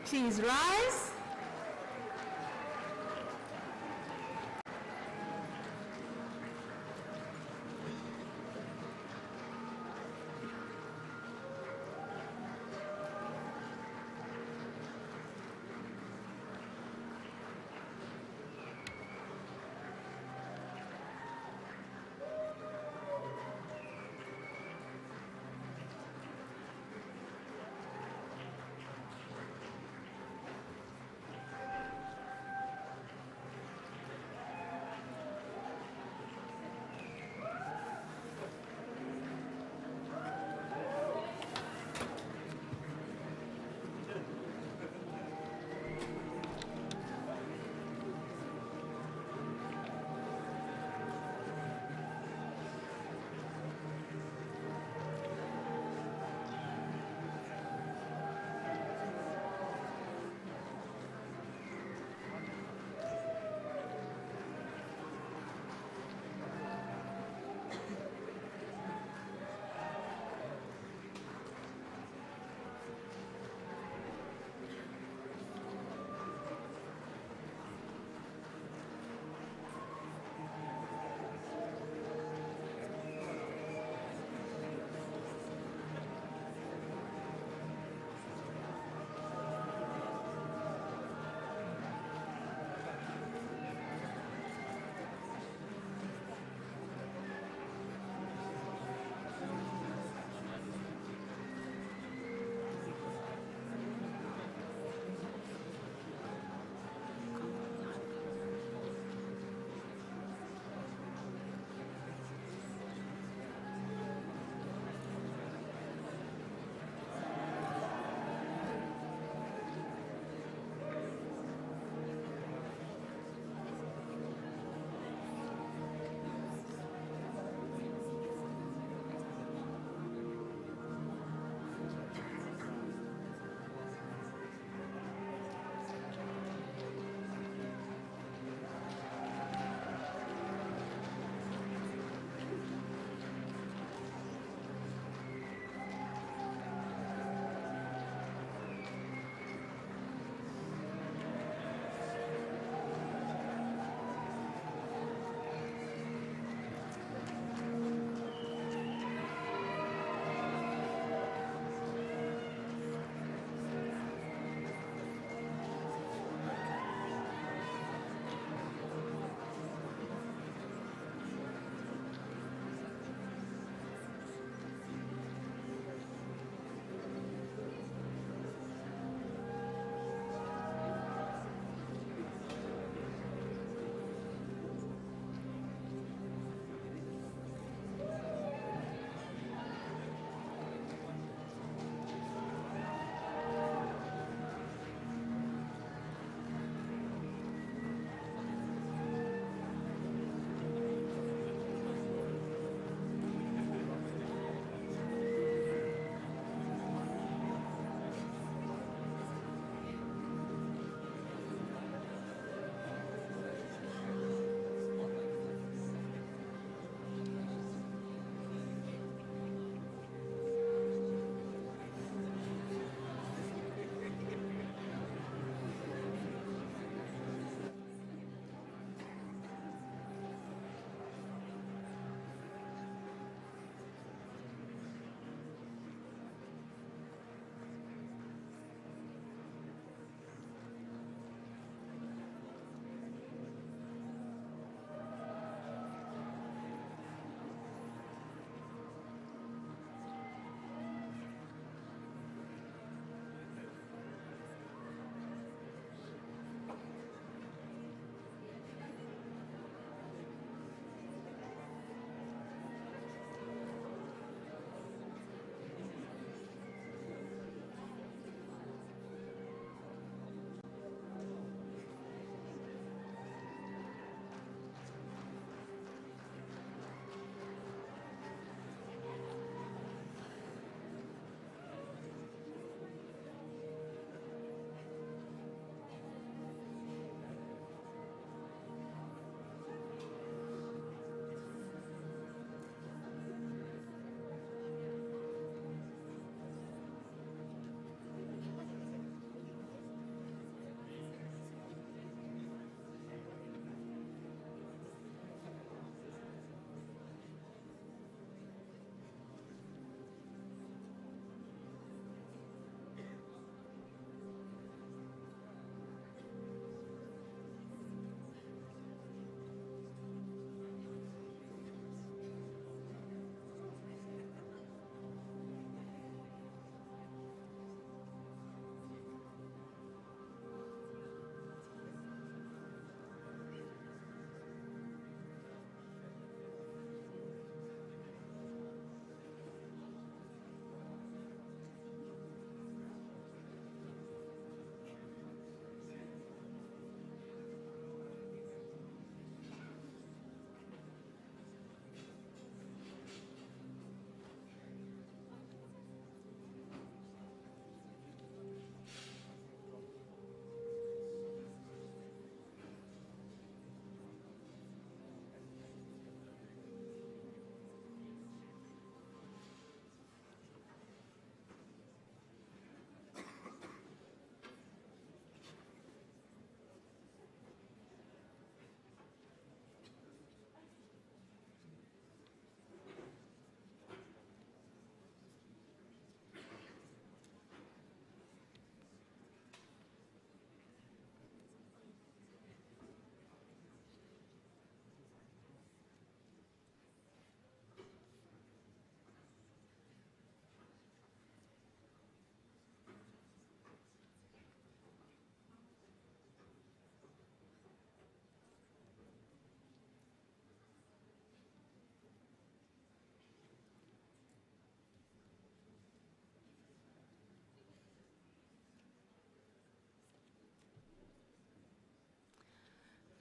Please rise.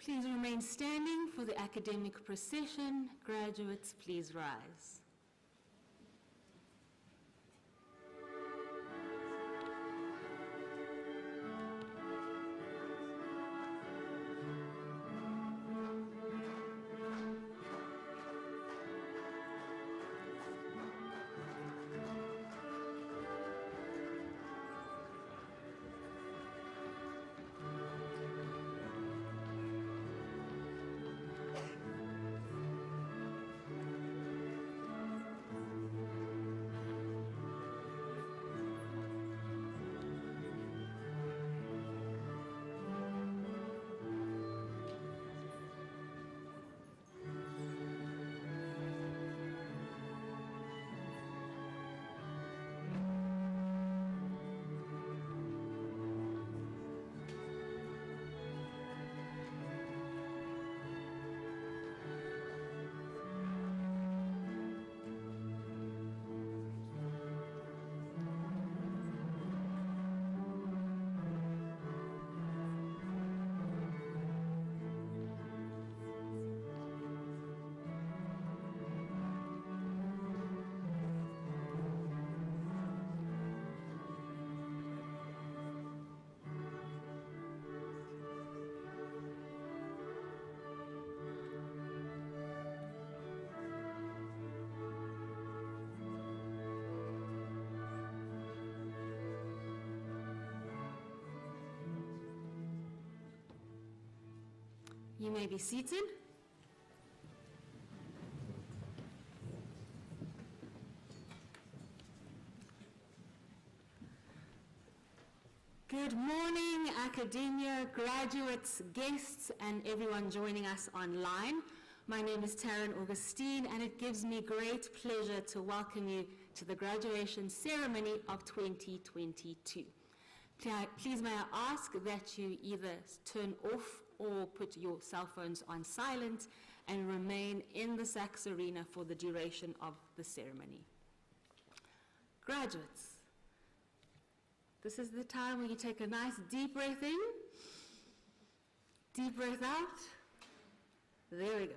Please remain standing for the academic procession. Graduates, please rise. You may be seated. Good morning, academia, graduates, guests, and everyone joining us online. My name is Taryn Augustine, and it gives me great pleasure to welcome you to the graduation ceremony of 2022. Please may I ask that you either turn off or put your cell phones on silent and remain in the Saks Arena for the duration of the ceremony. Graduates, this is the time when you take a nice deep breath in, deep breath out. There we go.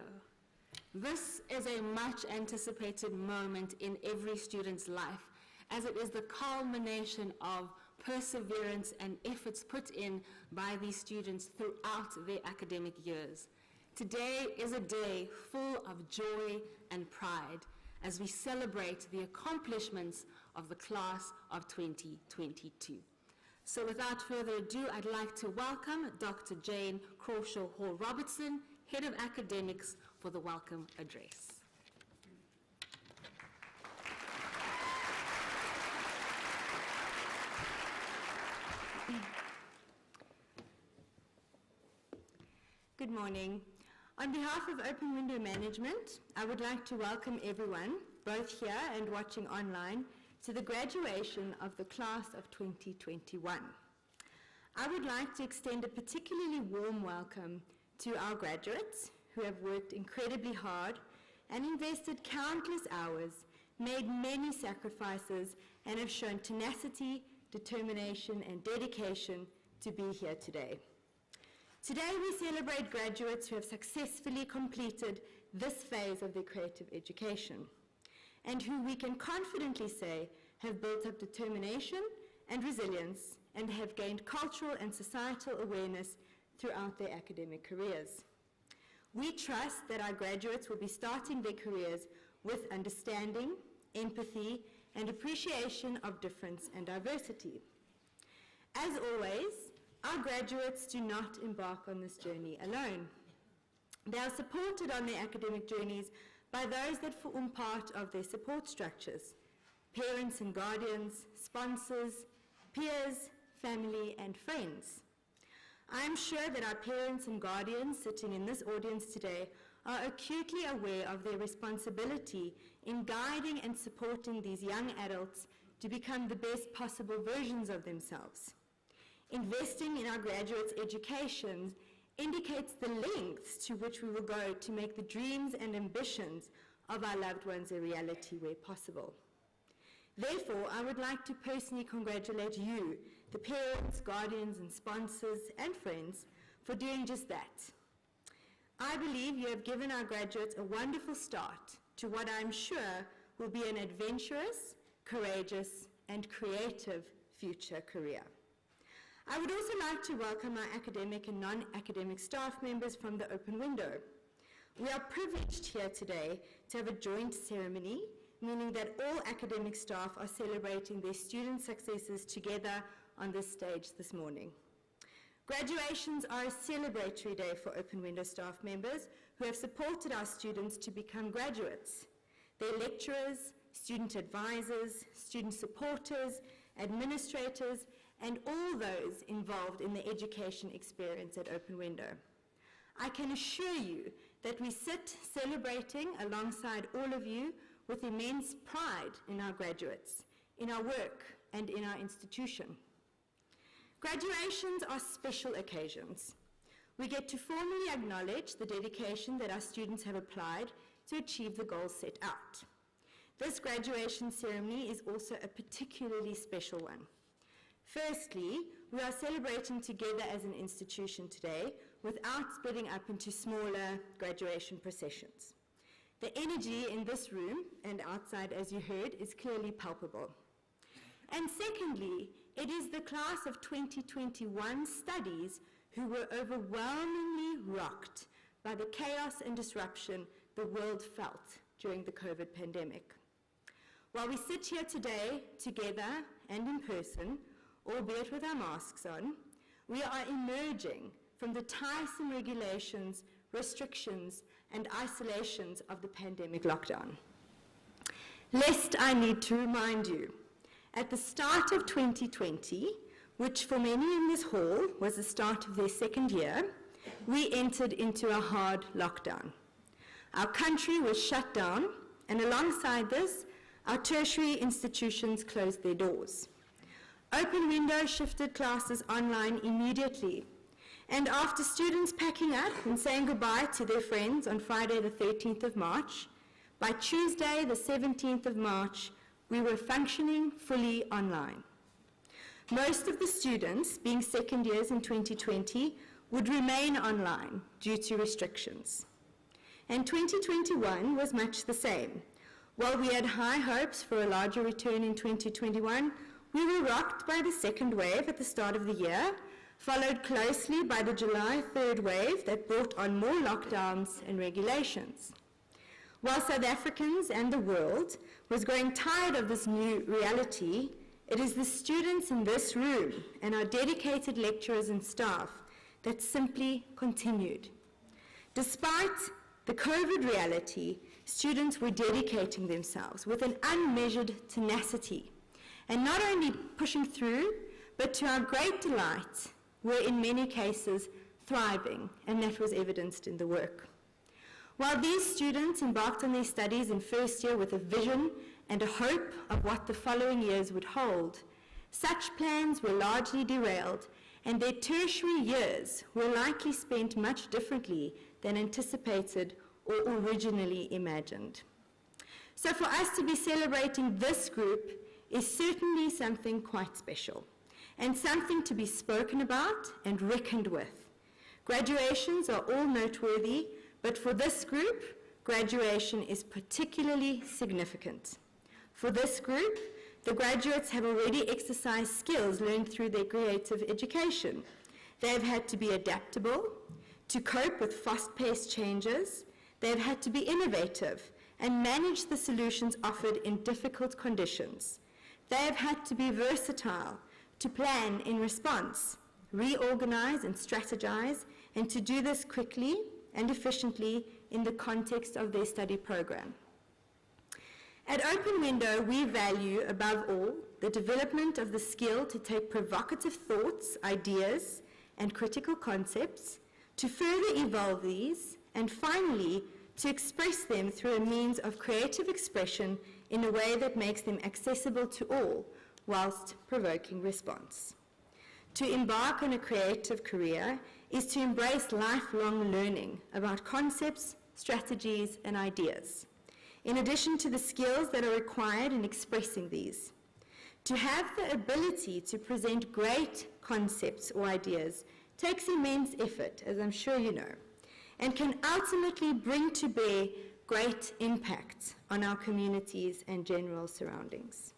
This is a much anticipated moment in every student's life, as it is the culmination of perseverance and efforts put in by these students throughout their academic years. Today is a day full of joy and pride as we celebrate the accomplishments of the class of 2022. So without further ado, I'd like to welcome Dr. Jane Crawshaw Hall Robertson, Head of Academics, for the welcome address. Good morning. On behalf of Open Window Management, I would like to welcome everyone, both here and watching online, to the graduation of the class of 2021. I would like to extend a particularly warm welcome to our graduates who have worked incredibly hard and invested countless hours, made many sacrifices, and have shown tenacity, determination, and dedication to be here today. Today we celebrate graduates who have successfully completed this phase of their creative education, and who we can confidently say have built up determination and resilience and have gained cultural and societal awareness throughout their academic careers. We trust that our graduates will be starting their careers with understanding, empathy, and appreciation of difference and diversity. As always, our graduates do not embark on this journey alone. They are supported on their academic journeys by those that form part of their support structures: parents and guardians, sponsors, peers, family, and friends. I am sure that our parents and guardians sitting in this audience today are acutely aware of their responsibility in guiding and supporting these young adults to become the best possible versions of themselves. Investing in our graduates' education indicates the lengths to which we will go to make the dreams and ambitions of our loved ones a reality where possible. Therefore, I would like to personally congratulate you, the parents, guardians, and sponsors, and friends, for doing just that. I believe you have given our graduates a wonderful start to what I'm sure will be an adventurous, courageous, and creative future career. I would also like to welcome our academic and non-academic staff members from the Open Window. We are privileged here today to have a joint ceremony, meaning that all academic staff are celebrating their student successes together on this stage this morning. Graduations are a celebratory day for Open Window staff members who have supported our students to become graduates. Their lecturers, student advisors, student supporters, administrators, and all those involved in the education experience at Open Window. I can assure you that we sit celebrating alongside all of you with immense pride in our graduates, in our work, and in our institution. Graduations are special occasions. We get to formally acknowledge the dedication that our students have applied to achieve the goals set out. This graduation ceremony is also a particularly special one. Firstly, we are celebrating together as an institution today without splitting up into smaller graduation processions. The energy in this room and outside, as you heard, is clearly palpable. And secondly, it is the class of 2021 studies who were overwhelmingly rocked by the chaos and disruption the world felt during the COVID pandemic. While we sit here today together and in person, albeit with our masks on, we are emerging from the tiresome regulations, restrictions, and isolations of the pandemic lockdown. Lest I need to remind you, at the start of 2020, which for many in this hall was the start of their second year, we entered into a hard lockdown. Our country was shut down, and alongside this, our tertiary institutions closed their doors. Open Window shifted classes online immediately, and after students packing up and saying goodbye to their friends on Friday the 13th of March, by Tuesday the 17th of March, we were functioning fully online. Most of the students, being second years in 2020, would remain online due to restrictions. And 2021 was much the same. While we had high hopes for a larger return in 2021, we were rocked by the second wave at the start of the year, followed closely by the July 3rd wave that brought on more lockdowns and regulations. While South Africans and the world was growing tired of this new reality, it is the students in this room and our dedicated lecturers and staff that simply continued. Despite the COVID reality, students were dedicating themselves with an unmeasured tenacity, and not only pushing through, but to our great delight, were in many cases thriving, and that was evidenced in the work. While these students embarked on their studies in first year with a vision and a hope of what the following years would hold, such plans were largely derailed, and their tertiary years were likely spent much differently than anticipated or originally imagined. So for us to be celebrating this group is certainly something quite special, and something to be spoken about and reckoned with. Graduations are all noteworthy, but for this group, graduation is particularly significant. For this group, the graduates have already exercised skills learned through their creative education. They have had to be adaptable, to cope with fast-paced changes. They have had to be innovative and manage the solutions offered in difficult conditions. They have had to be versatile, to plan in response, reorganize and strategize, and to do this quickly and efficiently in the context of their study program. At Open Window, we value, above all, the development of the skill to take provocative thoughts, ideas, and critical concepts, to further evolve these, and finally, to express them through a means of creative expression in a way that makes them accessible to all, whilst provoking response. To embark on a creative career is to embrace lifelong learning about concepts, strategies, and ideas, in addition to the skills that are required in expressing these. To have the ability to present great concepts or ideas takes immense effort, as I'm sure you know, and can ultimately bring to bear great impact on our communities and general surroundings.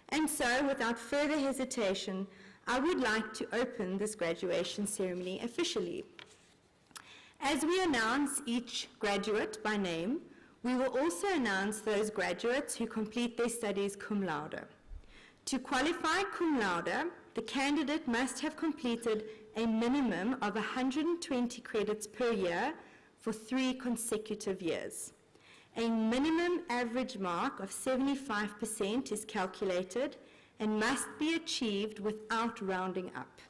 And so, without further hesitation, I would like to open this graduation ceremony officially. As we announce each graduate by name, we will also announce those graduates who complete their studies cum laude. To qualify cum laude, the candidate must have completed a minimum of 120 credits per year for 3 consecutive years. A minimum average mark of 75% is calculated and must be achieved without rounding up.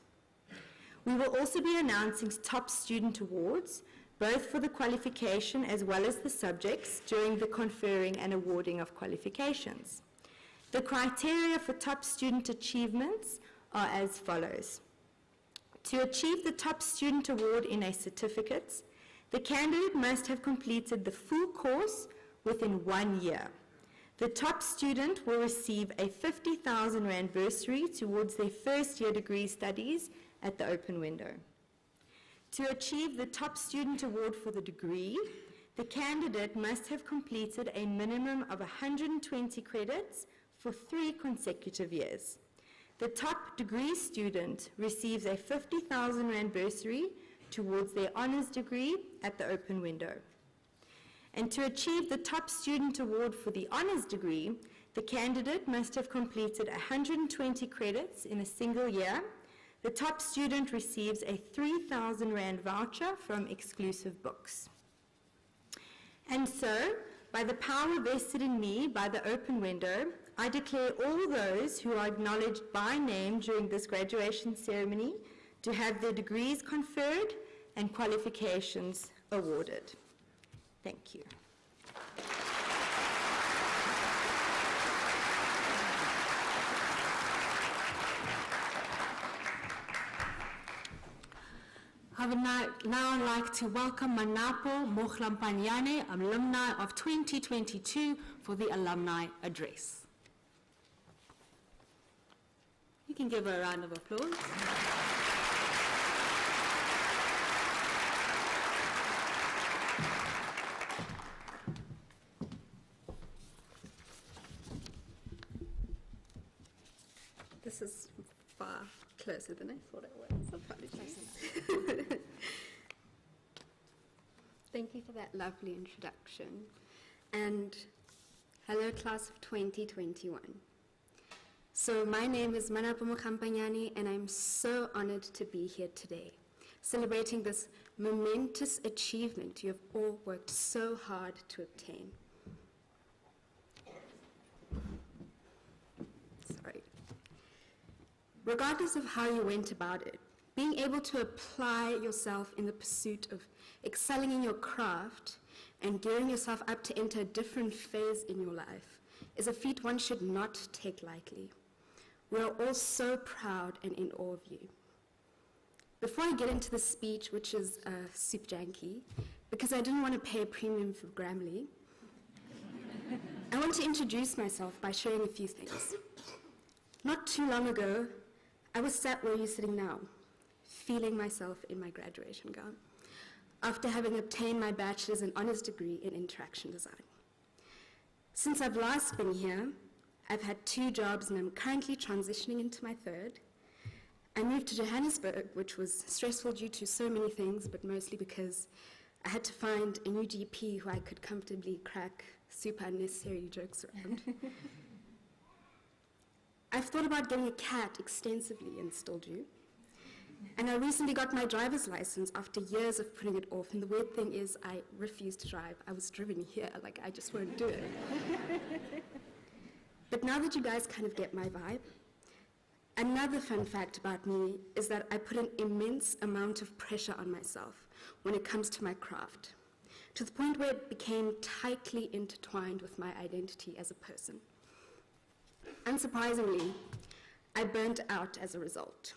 We will also be announcing top student awards, both for the qualification as well as the subjects, during the conferring and awarding of qualifications. The criteria for top student achievements are as follows. To achieve the top student award in a certificate, the candidate must have completed the full course within 1 year. The top student will receive a 50,000 Rand bursary towards their first year degree studies at the open window. To achieve the top student award for the degree, the candidate must have completed a minimum of 120 credits for 3 consecutive years. The top degree student receives a 50,000 Rand bursary towards their honors degree at the open window. And to achieve the top student award for the honors degree, the candidate must have completed 120 credits in a single year. The top student receives a 3,000 Rand voucher from Exclusive Books. And so, by the power vested in me by the open window, I declare all those who are acknowledged by name during this graduation ceremony to have their degrees conferred and qualifications awarded. Thank you. I would now like to welcome Manapo Mohlampanyane, alumni of 2022, for the alumni address. You can give her a round of applause. This is far closer than I thought it was. Apologies. Thank you for that lovely introduction. And hello, class of 2021. So my name is Manapo Mohlampanyane, and I'm so honored to be here today, celebrating this momentous achievement you have all worked so hard to obtain. Sorry. Regardless of how you went about it, being able to apply yourself in the pursuit of excelling in your craft and gearing yourself up to enter a different phase in your life is a feat one should not take lightly. We are all so proud and in awe of you. Before I get into the speech, which is super janky, because I didn't want to pay a premium for Grammarly, I want to introduce myself by sharing a few things. Not too long ago, I was sat where you're sitting now, feeling myself in my graduation gown, after having obtained my bachelor's and honors degree in interaction design. Since I've last been here, I've had 2 jobs and I'm currently transitioning into my 3rd. I moved to Johannesburg, which was stressful due to so many things, but mostly because I had to find a new GP who I could comfortably crack super unnecessary jokes around. I've thought about getting a cat extensively and still do. And I recently got my driver's license after years of putting it off, and the weird thing is I refused to drive. I was driven here, like I just won't do it. But now that you guys kind of get my vibe, another fun fact about me is that I put an immense amount of pressure on myself when it comes to my craft, to the point where it became tightly intertwined with my identity as a person. Unsurprisingly, I burnt out as a result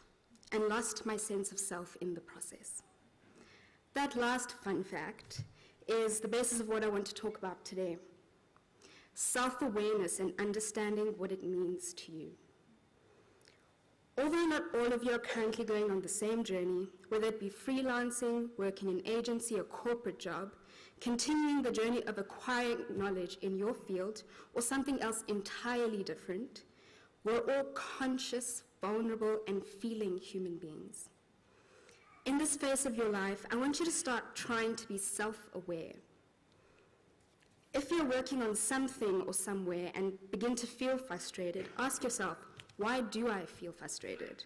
and lost my sense of self in the process. That last fun fact is the basis of what I want to talk about today: self-awareness and understanding what it means to you. Although not all of you are currently going on the same journey, whether it be freelancing, working in agency or corporate job, continuing the journey of acquiring knowledge in your field, or something else entirely different, we're all conscious, vulnerable, and feeling human beings. In this phase of your life, I want you to start trying to be self-aware. If you're working on something or somewhere and begin to feel frustrated, ask yourself, why do I feel frustrated?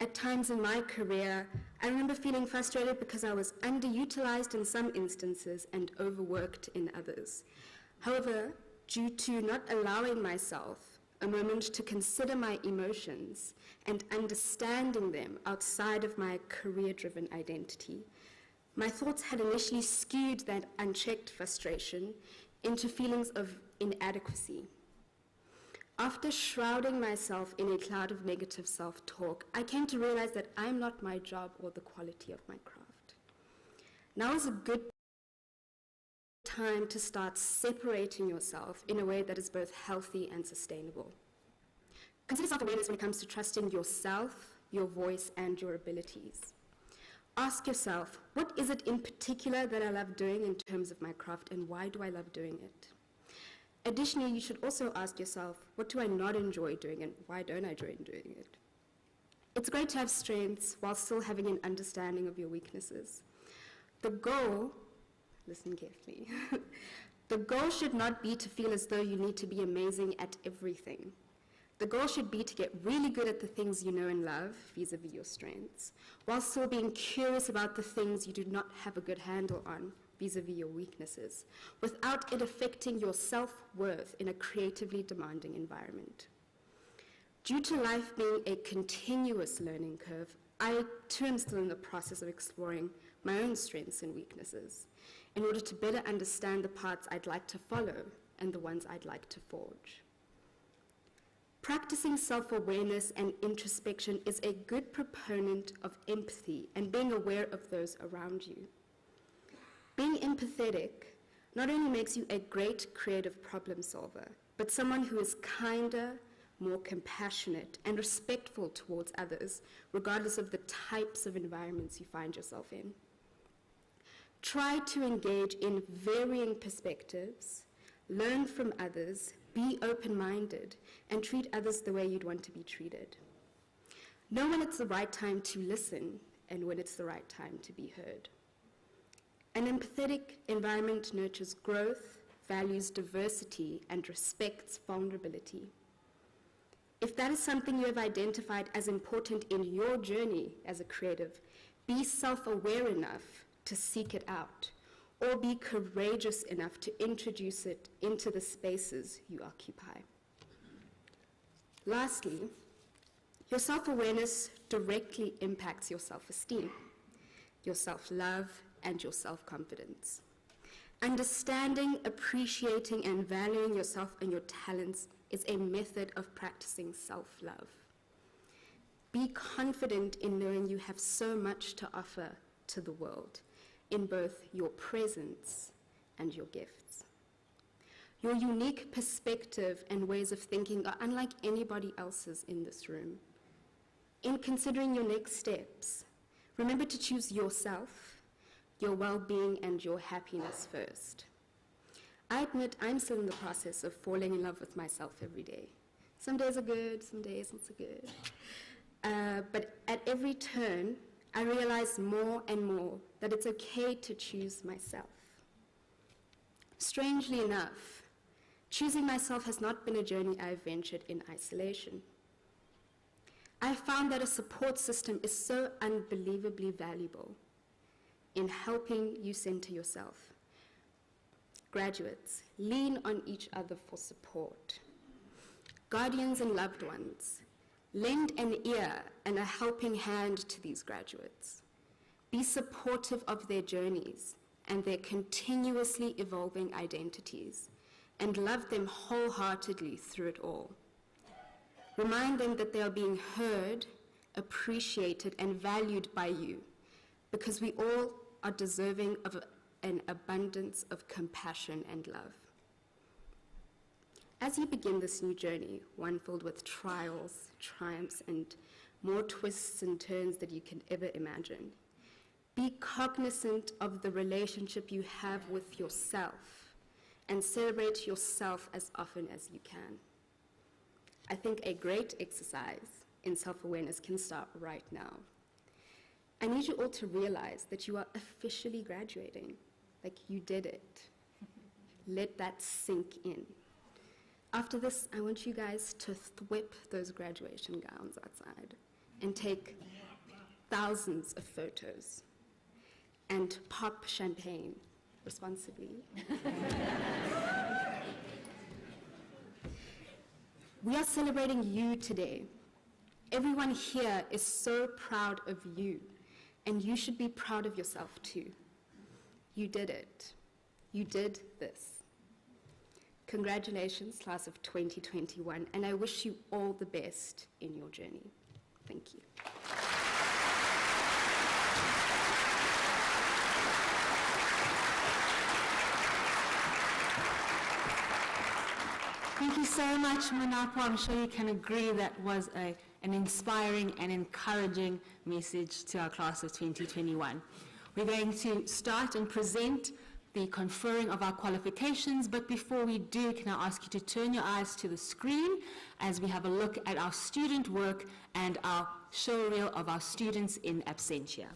At times in my career, I remember feeling frustrated because I was underutilized in some instances and overworked in others. However, due to not allowing myself a moment to consider my emotions and understanding them outside of my career-driven identity, my thoughts had initially skewed that unchecked frustration into feelings of inadequacy. After shrouding myself in a cloud of negative self-talk, I came to realize that I'm not my job or the quality of my craft. Now is a good time to start separating yourself in a way that is both healthy and sustainable. Consider self-awareness when it comes to trusting yourself, your voice, and your abilities. Ask yourself, what is it in particular that I love doing in terms of my craft, and why do I love doing it? Additionally, you should also ask yourself, what do I not enjoy doing, and why don't I enjoy doing it? It's great to have strengths while still having an understanding of your weaknesses. The goal, listen carefully, the goal should not be to feel as though you need to be amazing at everything. The goal should be to get really good at the things you know and love, vis-a-vis your strengths, while still being curious about the things you do not have a good handle on, vis-a-vis your weaknesses, without it affecting your self-worth in a creatively demanding environment. Due to life being a continuous learning curve, I too am still in the process of exploring my own strengths and weaknesses in order to better understand the paths I'd like to follow and the ones I'd like to forge. Practicing self-awareness and introspection is a good proponent of empathy and being aware of those around you. Being empathetic not only makes you a great creative problem solver, but someone who is kinder, more compassionate, and respectful towards others, regardless of the types of environments you find yourself in. Try to engage in varying perspectives, learn from others, be open-minded, and treat others the way you'd want to be treated. Know when it's the right time to listen and when it's the right time to be heard. An empathetic environment nurtures growth, values diversity, and respects vulnerability. If that is something you have identified as important in your journey as a creative, be self-aware enough to seek it out, or be courageous enough to introduce it into the spaces you occupy. Lastly, your self-awareness directly impacts your self-esteem, your self-love, and your self-confidence. Understanding, appreciating, and valuing yourself and your talents is a method of practicing self-love. Be confident in knowing you have so much to offer to the world in both your presence and your gifts. Your unique perspective and ways of thinking are unlike anybody else's in this room. In considering your next steps, remember to choose yourself, your well-being, and your happiness first. I admit I'm still in the process of falling in love with myself every day. Some days are good, some days not so good. But at every turn, I realize more and more that it's okay to choose myself. Strangely enough, choosing myself has not been a journey I've ventured in isolation. I found that a support system is so unbelievably valuable in helping you center yourself. Graduates, lean on each other for support. Guardians and loved ones, lend an ear and a helping hand to these graduates. Be supportive of their journeys and their continuously evolving identities, and love them wholeheartedly through it all. Remind them that they are being heard, appreciated, and valued by you, because we all are deserving of an abundance of compassion and love. As you begin this new journey, one filled with trials, triumphs, and more twists and turns than you can ever imagine, be cognizant of the relationship you have with yourself and celebrate yourself as often as you can. I think a great exercise in self-awareness can start right now. I need you all to realize that you are officially graduating. Like, you did it. Let that sink in. After this, I want you guys to thwip those graduation gowns outside and take thousands of photos and pop champagne responsibly. We are celebrating you today. Everyone here is so proud of you, and you should be proud of yourself too. You did it. You did this. Congratulations, class of 2021, and I wish you all the best in your journey. Thank you. Thank you so much, Manapo. I'm sure you can agree that was an inspiring and encouraging message to our class of 2021. We're going to start and present the conferring of our qualifications, but before we do, can I ask you to turn your eyes to the screen as we have a look at our student work and our show reel of our students in absentia.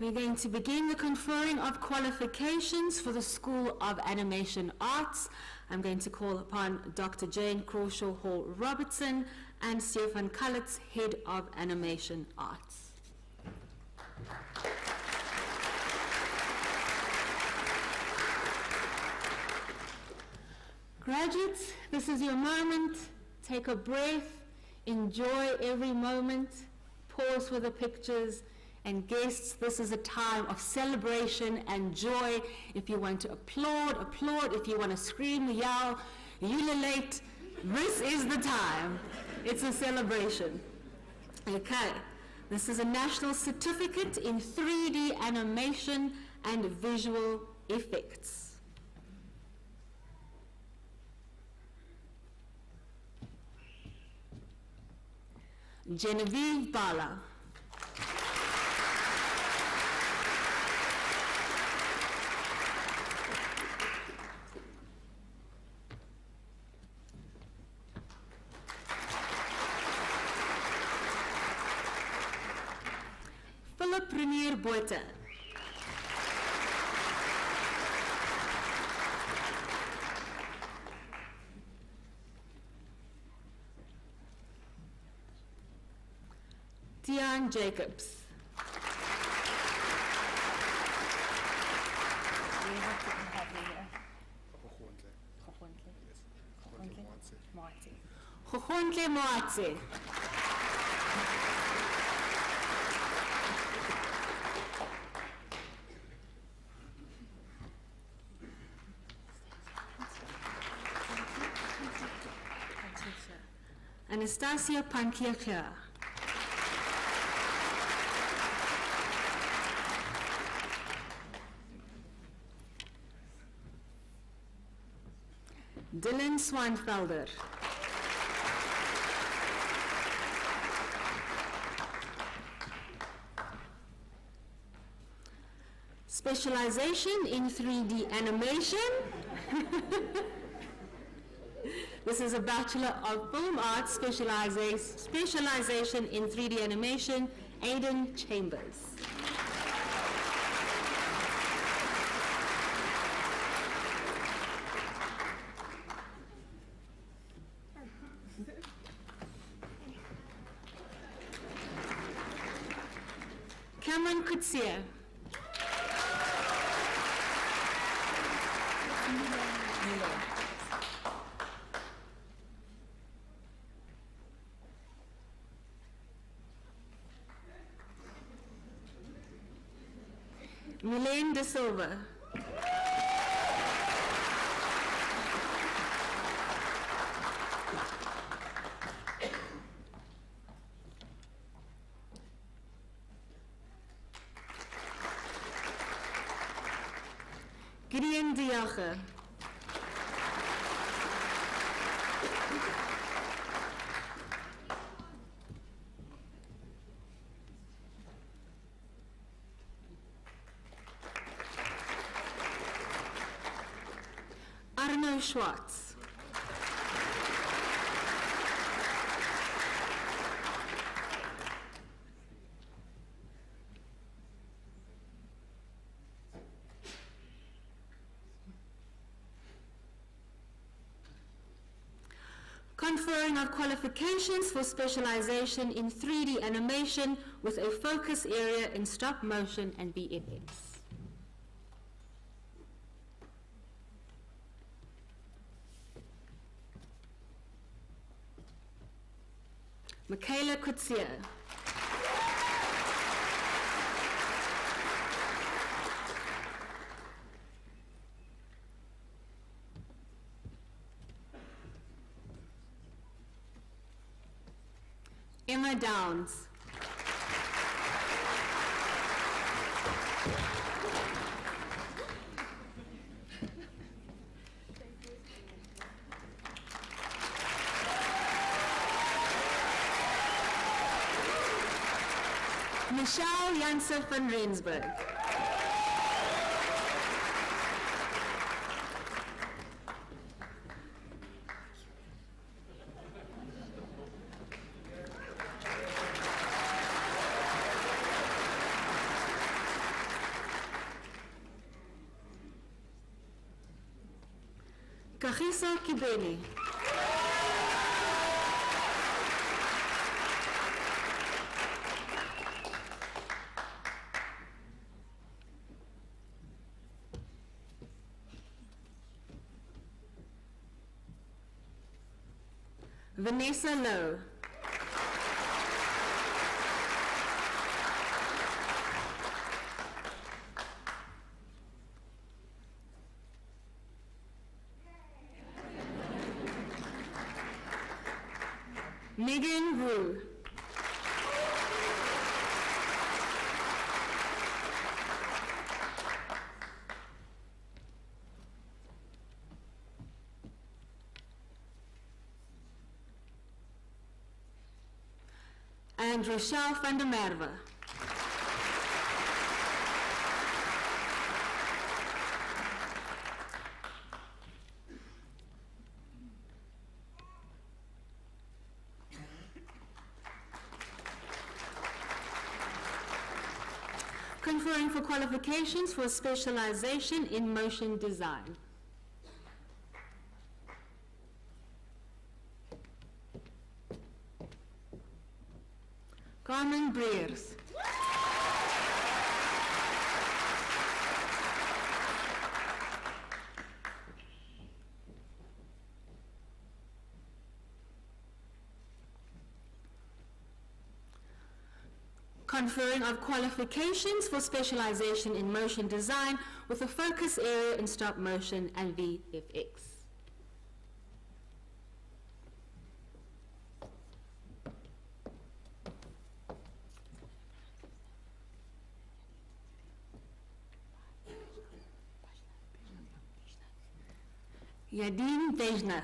We're going to begin the conferring of qualifications for the School of Animation Arts. I'm going to call upon Dr. Jane Crawshaw Hall Robertson and Stefan Kalitz, Head of Animation Arts. Graduates, this is your moment. Take a breath, enjoy every moment, pause for the pictures, and guests, this is a time of celebration and joy. If you want to applaud, applaud. If you want to scream, yell, ululate, this is the time. It's a celebration. Okay, this is a national certificate in 3D animation and visual effects. Genevieve Bala. Philip Renier Botha. Tian Jacobs. Gogontle Moatse. Anastasia Pankia. Dylan Swanfelder. Specialization in 3D animation. This is a Bachelor of Film Arts specialization in 3D animation, Aidan Chambers. Cameron Kutsia. Milene De Silva. Gideon Diache. Arno Schwartz. Conferring of qualifications for specialization in 3D animation with a focus area in stop motion and VFX. Michaela Kutsia. Emma Downs. Michelle Janssen van Rensburg. Kagiso Kibeni. Vanessa Lowe. Megan Wu. And Rochelle van der Merwe. Conferring for qualifications for specialization in motion design. Carmen Breers. Conferring of qualifications for specialization in motion design with a focus area in stop motion and VFX. Yadin Dejna.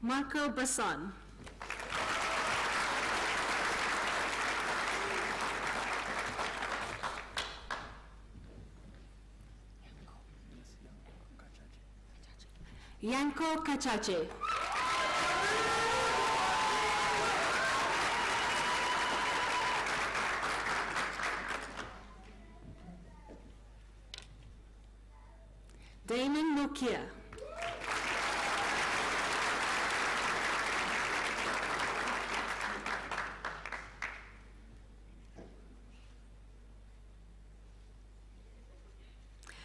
Marco Basson. Yanko Kachache. Damon Nokia.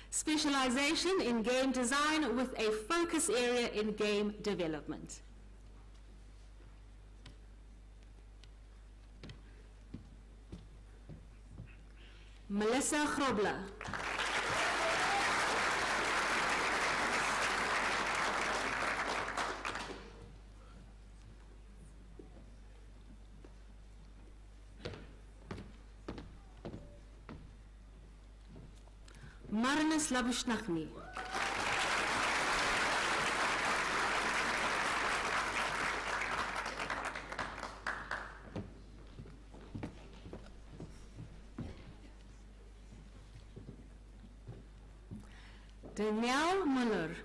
Specialization in game design with a focus area in game development. Melissa Grobler. Marnus Labushnachny. Danielle Muller.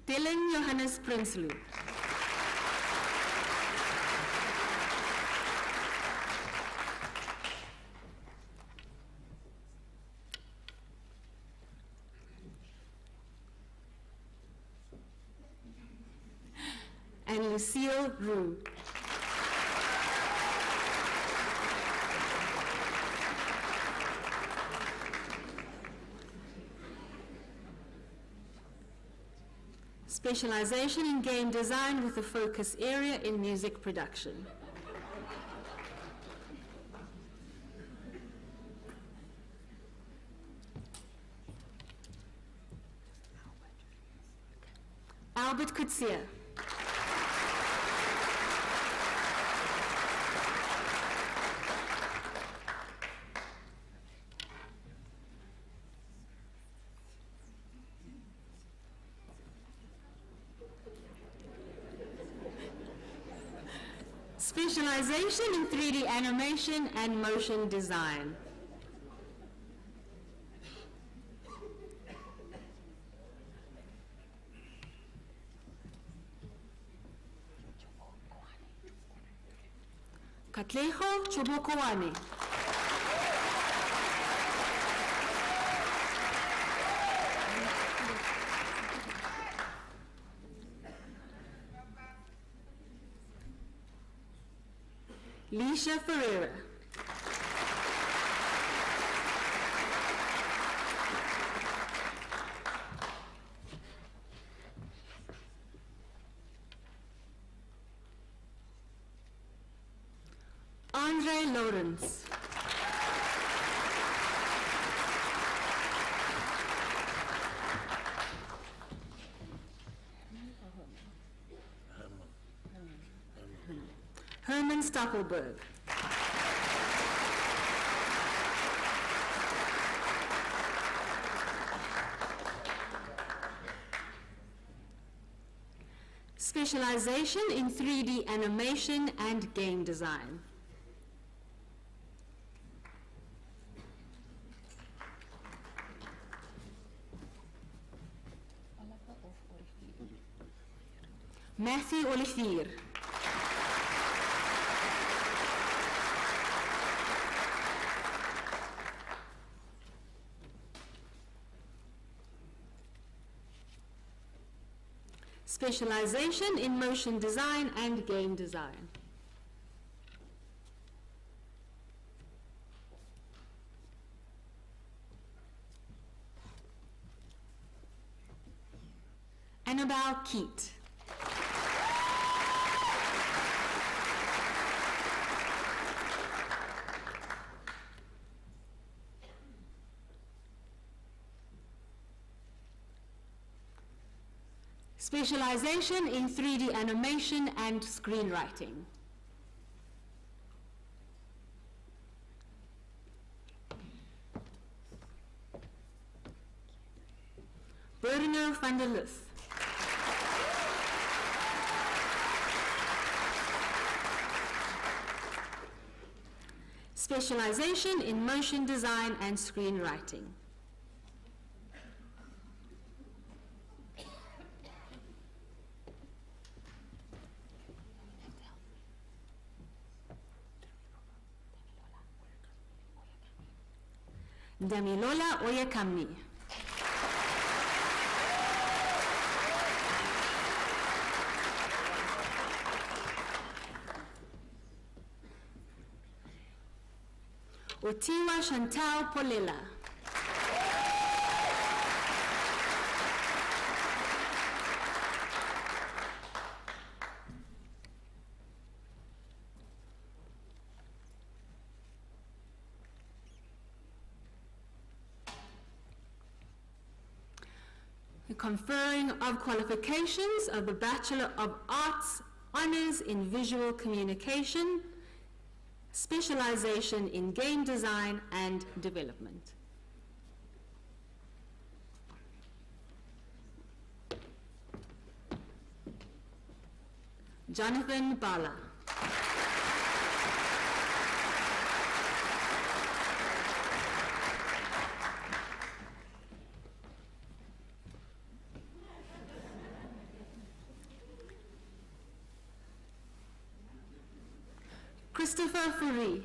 Dylan Johannes Prinsloo. And Lucille Roux. Specialization in game design with a focus area in music production. Albert Kutsia. Specialization in 3D animation and motion design. Katleho Chubukoani. Lisha Ferreira. Andre Lawrence. Herman Stackelberg. Specialization in 3D animation and game design. Matthew Olivier. Specialization in motion design and game design. Annabelle Keat. Specialization in 3D animation and screenwriting. Bruno van der Lith. Specialization in motion design and screenwriting. Damilola Oyakamni. Otiwa Chantal Polela. The conferring of qualifications of the Bachelor of Arts Honors in Visual Communication, specialization in game design and development. Jonathan Bala. Christopher Fourie.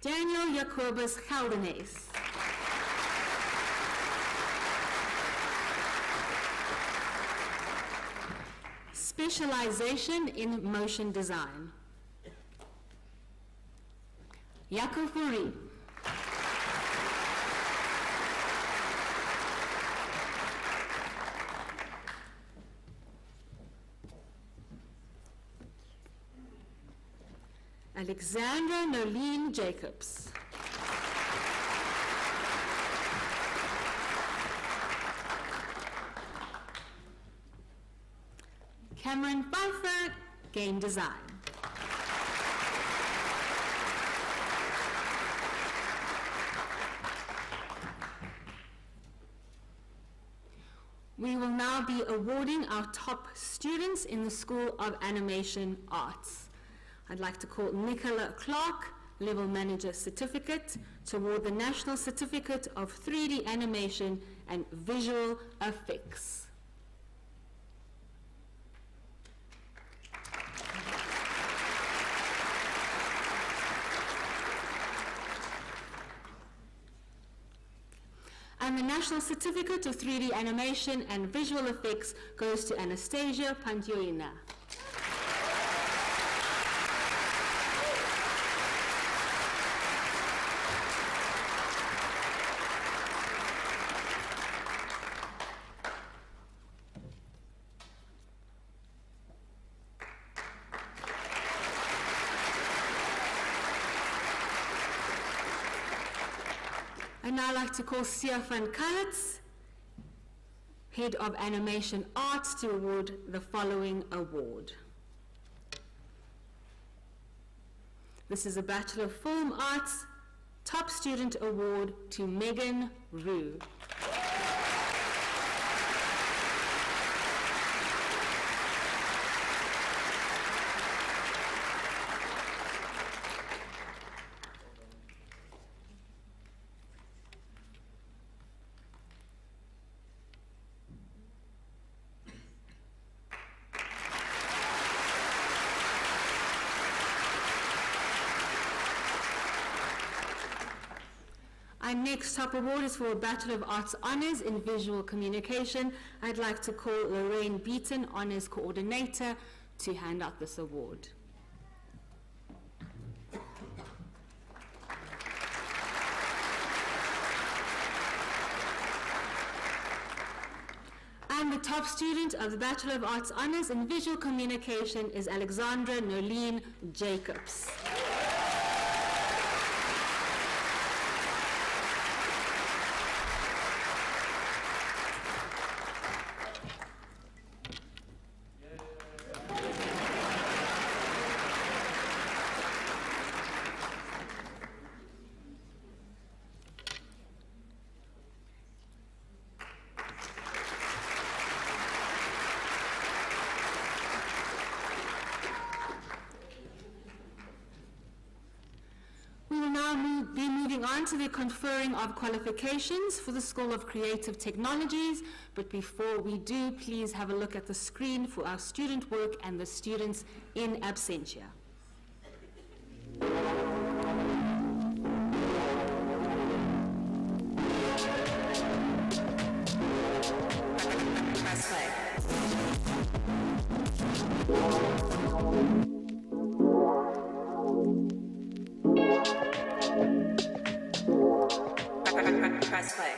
Daniel Jacobus Geldenes. Specialization in motion design. Jaco Fourie. Alexandra Nolene Jacobs. Cameron Pfeiffer, game design. we will now be awarding our top students in the School of Animation Arts. I'd like to call Nicola Clark, Level Manager Certificate, to award the National Certificate of 3D Animation and Visual Effects. And the National Certificate of 3D Animation and Visual Effects goes to Anastasia Pantioina. I'd now like to call Sia van Kalitz, Head of Animation Arts, to award the following award. This is a Bachelor of Film Arts Top Student Award to Megan Rue. Our next top award is for a Bachelor of Arts Honours in Visual Communication. I'd like to call Lorraine Beaton, Honours Coordinator, to hand out this award. And the top student of the Bachelor of Arts Honours in Visual Communication is Alexandra Nolene Jacobs. Be moving on to the conferring of qualifications for the School of Creative Technologies, but before we do, please have a look at the screen for our student work and the students in absentia. Press play. Press play.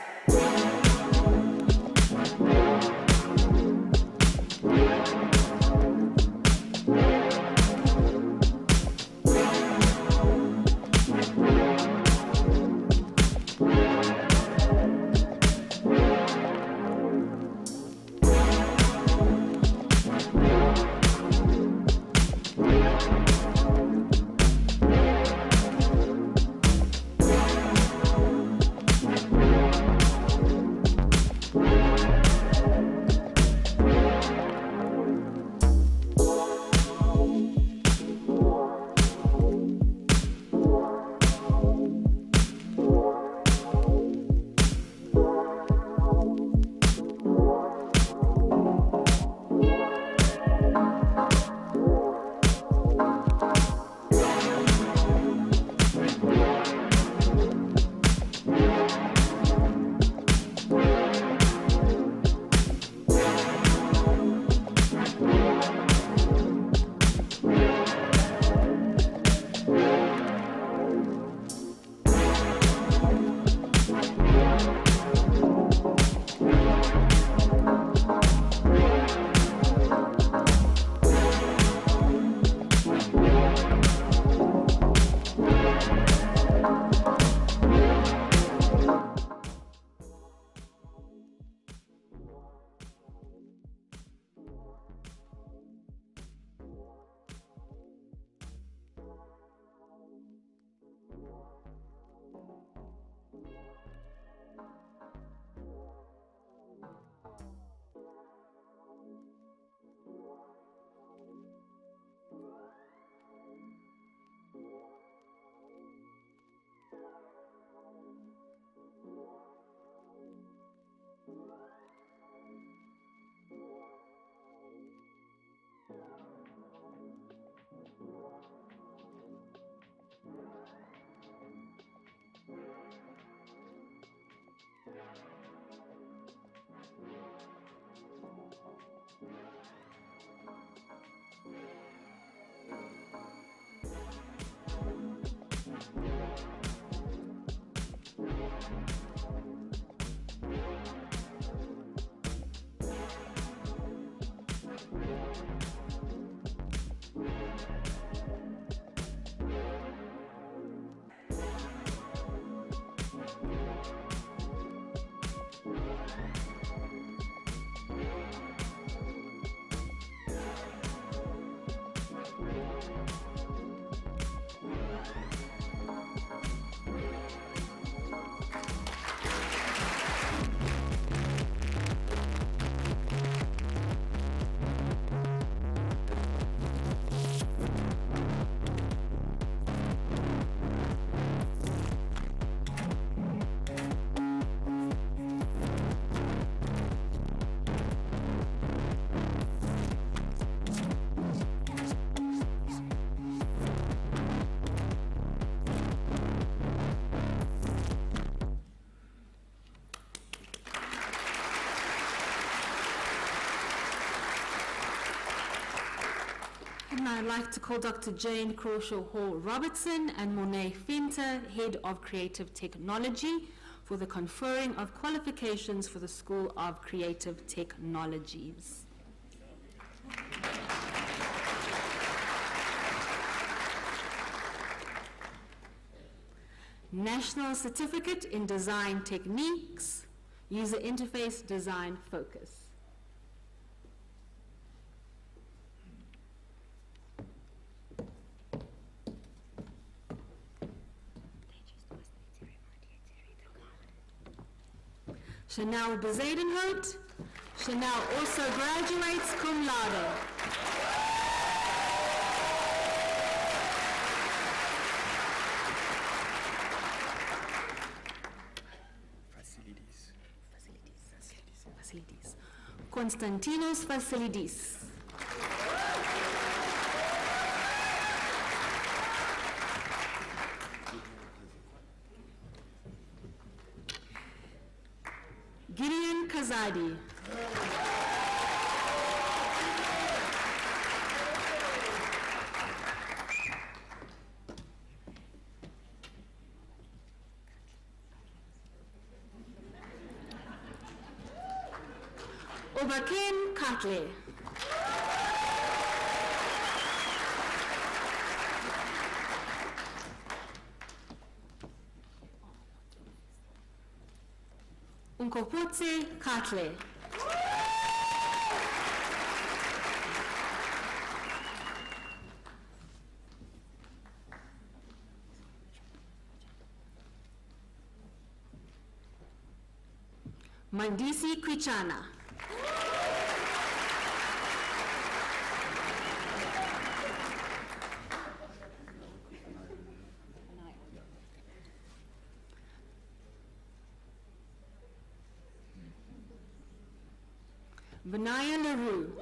I'd like to call Dr. Jane Crawshaw Hall-Robertson and Monet Finter, Head of Creative Technology, for the conferring of qualifications for the School of Creative Technologies. National Certificate in Design Techniques, User Interface Design Focus. Chanel Bezadenhout. Chanel also graduates cum laude. Facilities. Konstantinos Vasilidis. Gideon Kazadi. Obaken Katle. Unkopotse Katle. Mandisi Kwichana. Vinaya LaRue.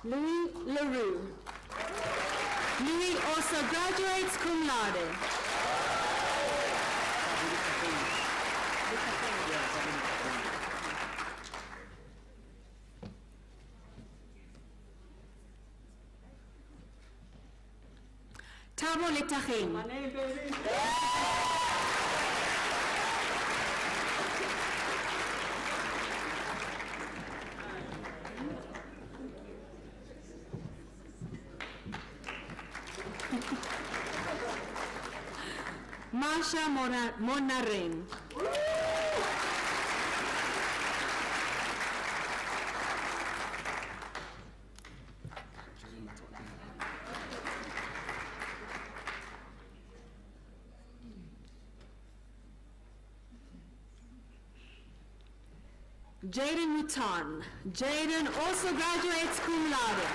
Louis LaRue. Louis also graduates cum laude. Thabo Letageng. Marsha Monareng. Jaden Mutan. Jaden also graduates cum laude.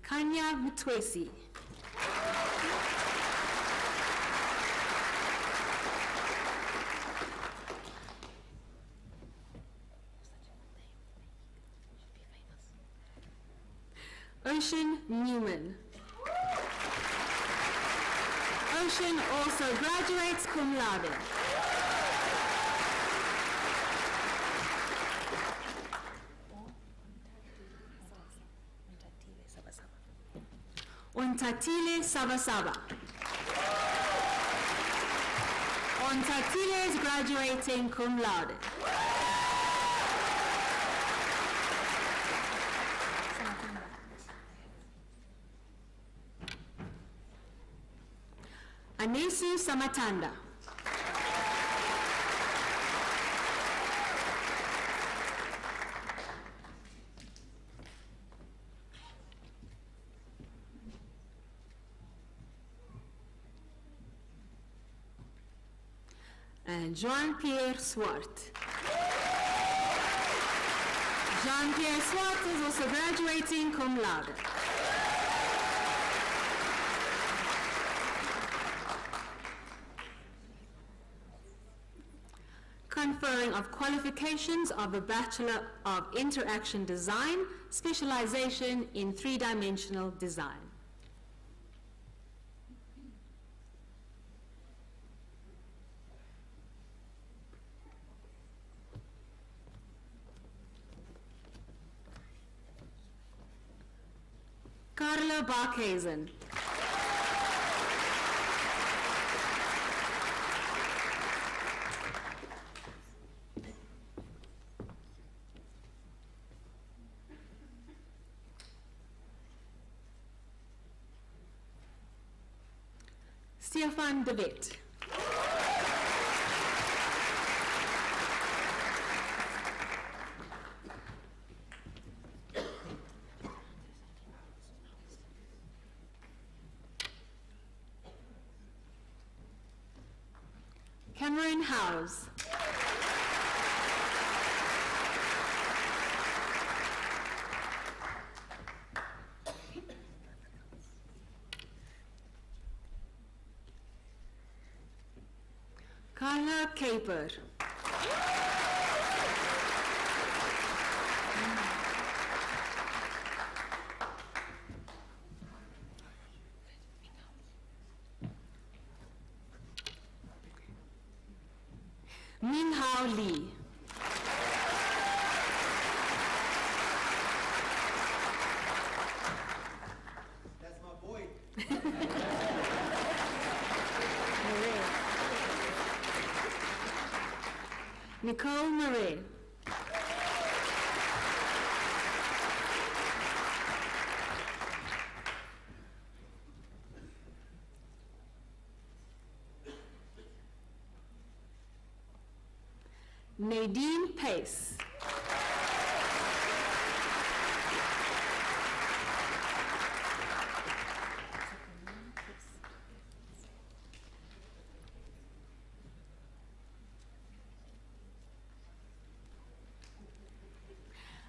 Kanya Mutwesi. Ocean Newman. Ocean also graduates cum laude. Ontatile Sabasaba. Ontatile is graduating cum laude. Anesu Samatanda. And Jean-Pierre Swart. Jean-Pierre Swart is also graduating cum laude. conferring of qualifications of a Bachelor of Interaction Design, specialization in three-dimensional design. Carlo Barkhuizen. Stefan de Wet. Cameron Howes. Carla Caper. Min Hao Lee. That's my boy. Nicole Murray. Nadine Pace.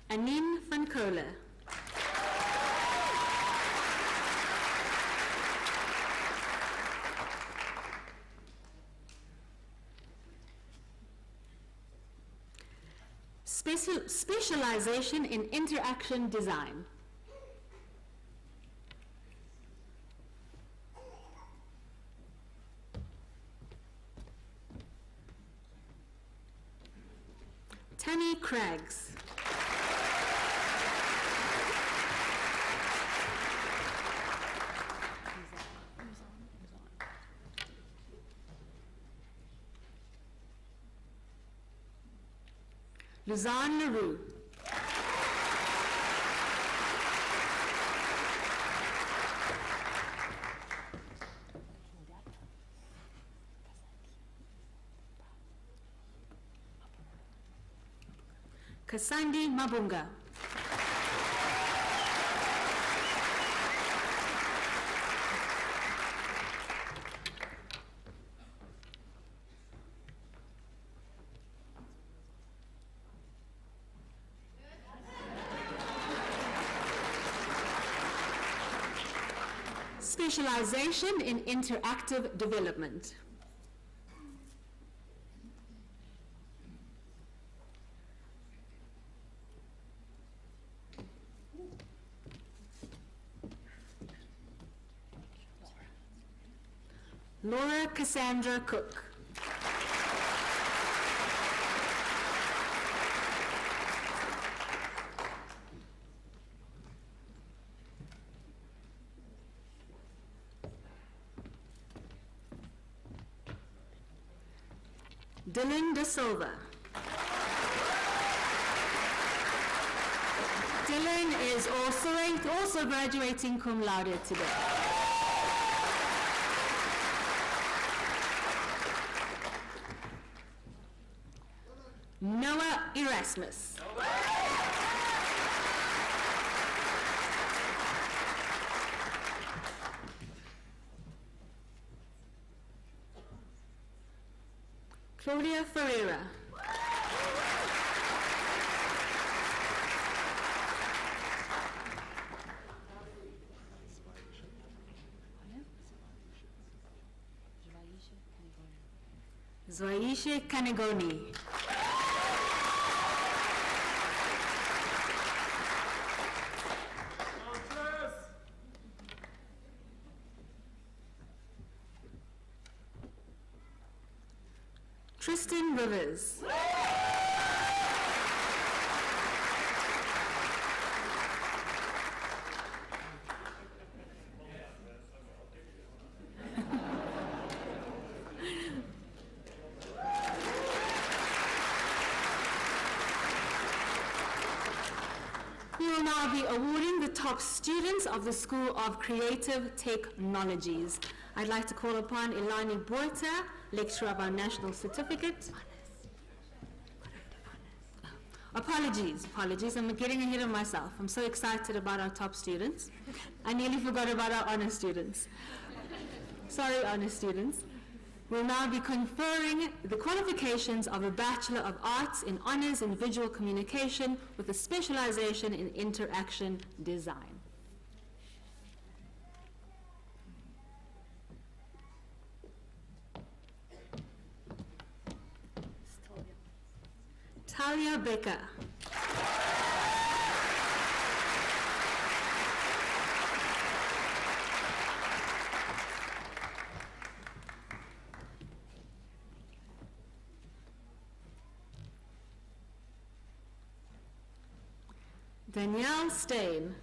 Anine van Kolen. Specialization in interaction design. Tammy Craggs. Luzanne Leroux. Kasandi Mabunga. Specialization in interactive development. Laura Cassandra Cook. Dylan De Silva. Dylan is also graduating cum laude today. Noah Erasmus. Claudia Ferreira. Zwaisha Kanegoni. Tristan Rivers. We will now be awarding the top students of the School of Creative Technologies. I'd like to call upon Elani Buerta, lecturer of our National Certificate. Apologies, I'm getting ahead of myself. I'm so excited about our top students. I nearly forgot about our honor students. Sorry, honor students. We'll now be conferring the qualifications of a Bachelor of Arts in Honors in Visual Communication with a specialization in interaction design. Talia Becker. Danielle Stain.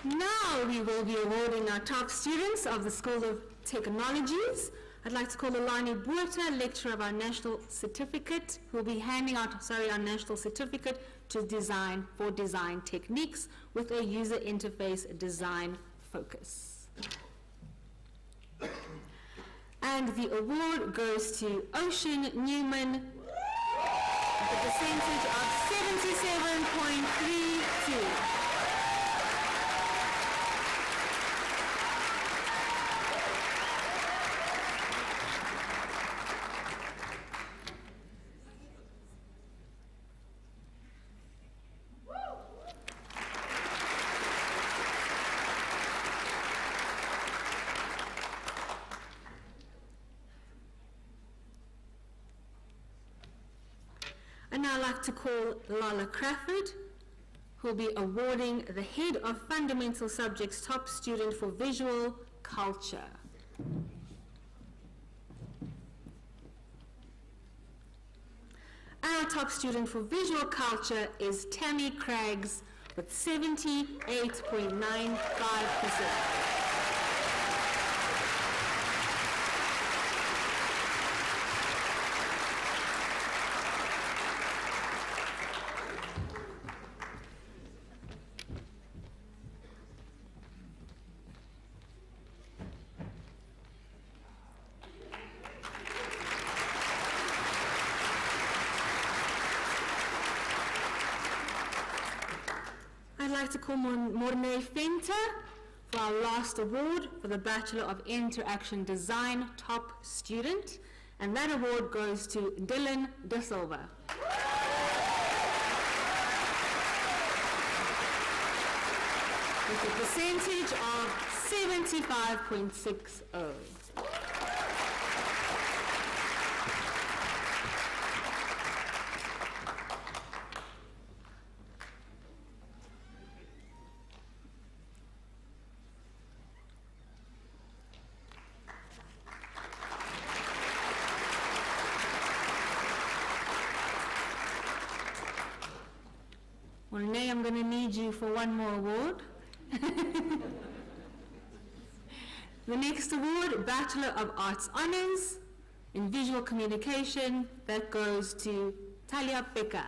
Now we will be awarding our top students of the School of Technologies. I'd like to call Elani Buerta, lecturer of our National Certificate, who will be handing out, our National Certificate to design for design techniques with a user interface design focus. And the award goes to Ocean Newman with a percentage of 77.32. I'd now like to call Lala Crawford, who will be awarding the Head of Fundamental Subjects Top Student for Visual Culture. Our top student for Visual Culture is Tammy Craggs with 78.95%. I'd like to call Morne Fenter for our last award for the Bachelor of Interaction Design Top Student, and that award goes to Dylan De Silva. With a percentage of 75.60. Renee, I'm going to need you for one more award. The next award, Bachelor of Arts Honors in Visual Communication, that goes to Talia Becker.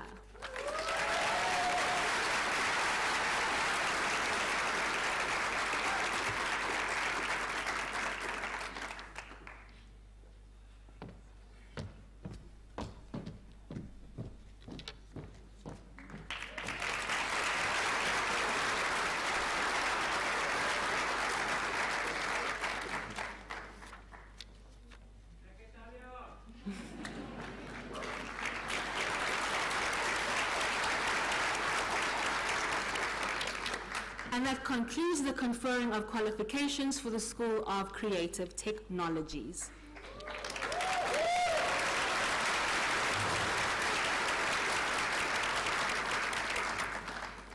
And that concludes the conferring of qualifications for the School of Creative Technologies.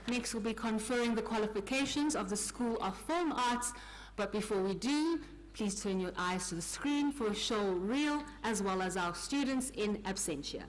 Next, we'll be conferring the qualifications of the School of Film Arts, but before we do, please turn your eyes to the screen for a show reel, as well as our students in absentia.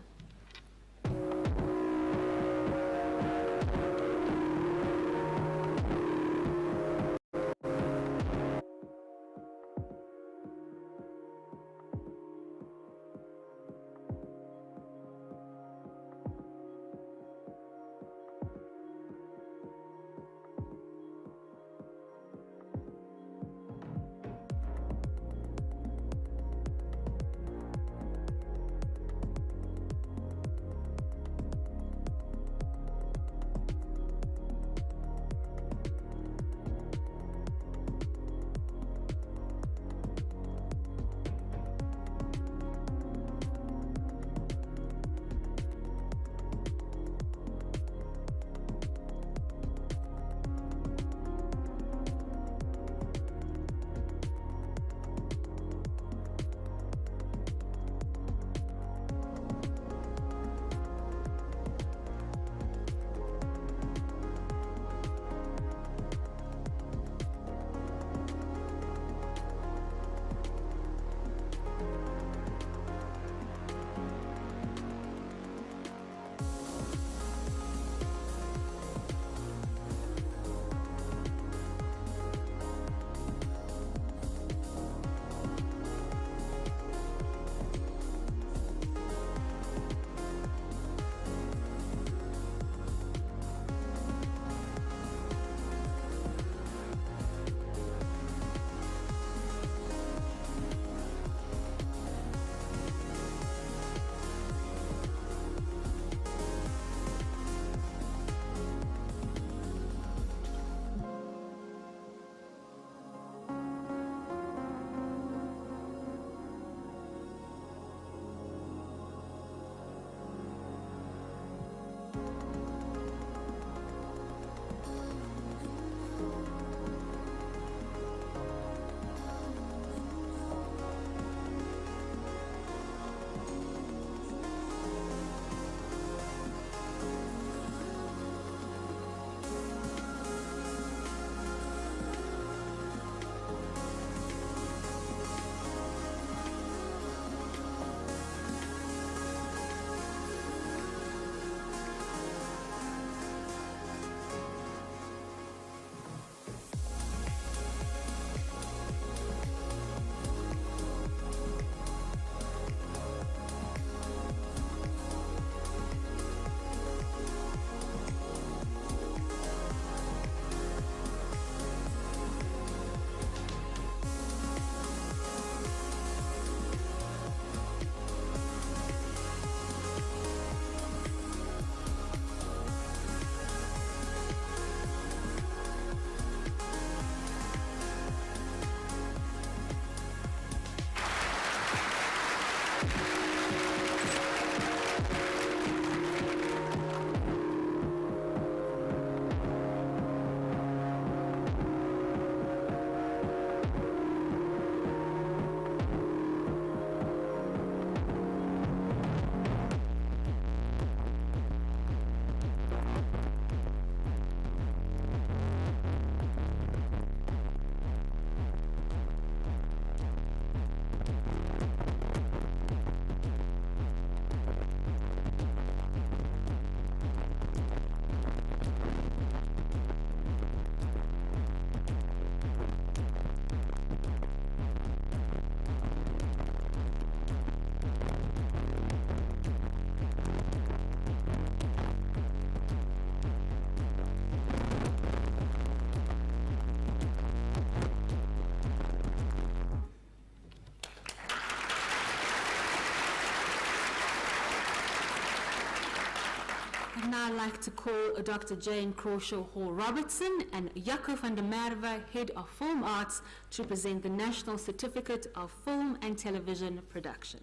I'd now like to call Dr. Jane Crawshaw Hall-Robertson and Jaco van der Merwe, Head of Film Arts, to present the National Certificate of Film and Television Production.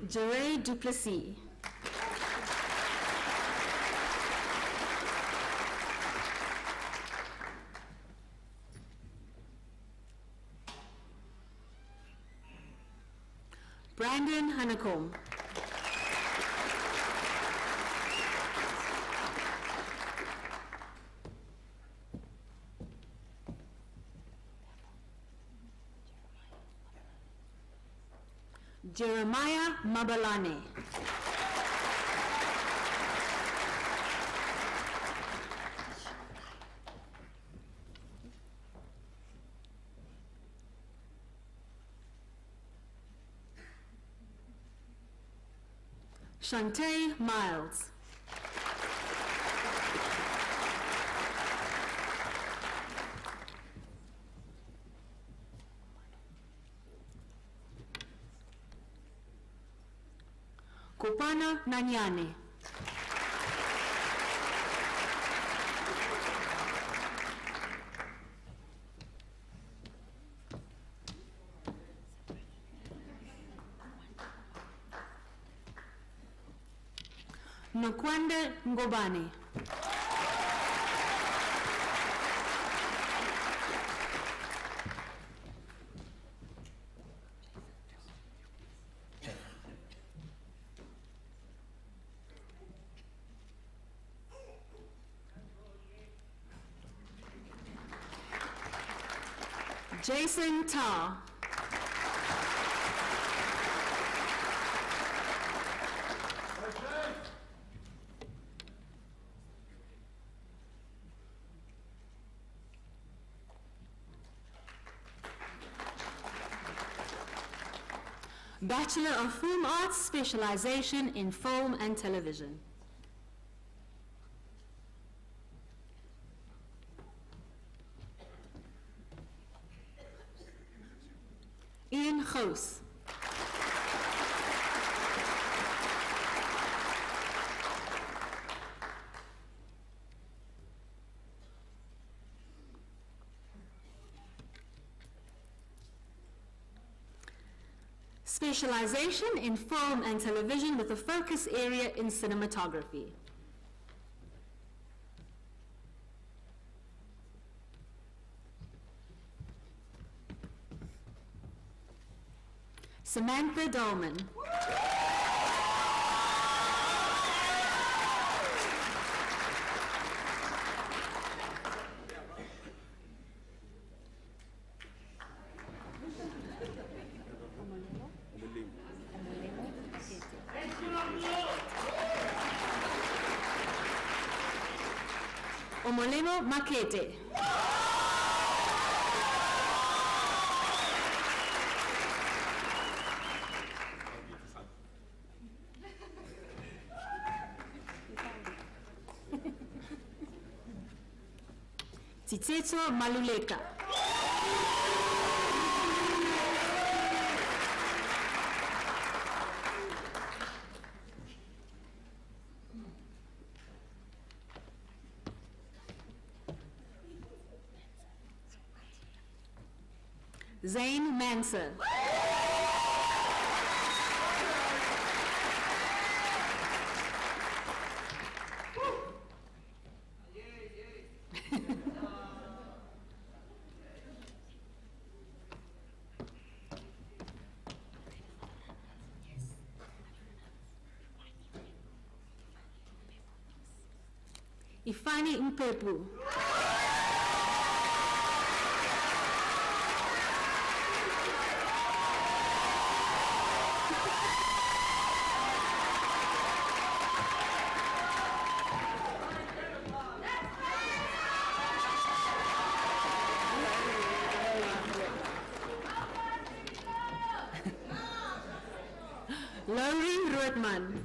Jeray Duplessis. Brandon Honeycomb. Jeremiah Mabalane. Shantae Miles. Kopana Nanyane. Nokwande Ngobane. Jason Tar. Bachelor of Film Arts, specialization in film and television. Ian Goos. Specialization in film and television with a focus area in cinematography. Samantha Dolman. Omolemo Makete. Tsitsetso Maluleka. Zane Manser. Ifani Mpepu. Laurie Roodman.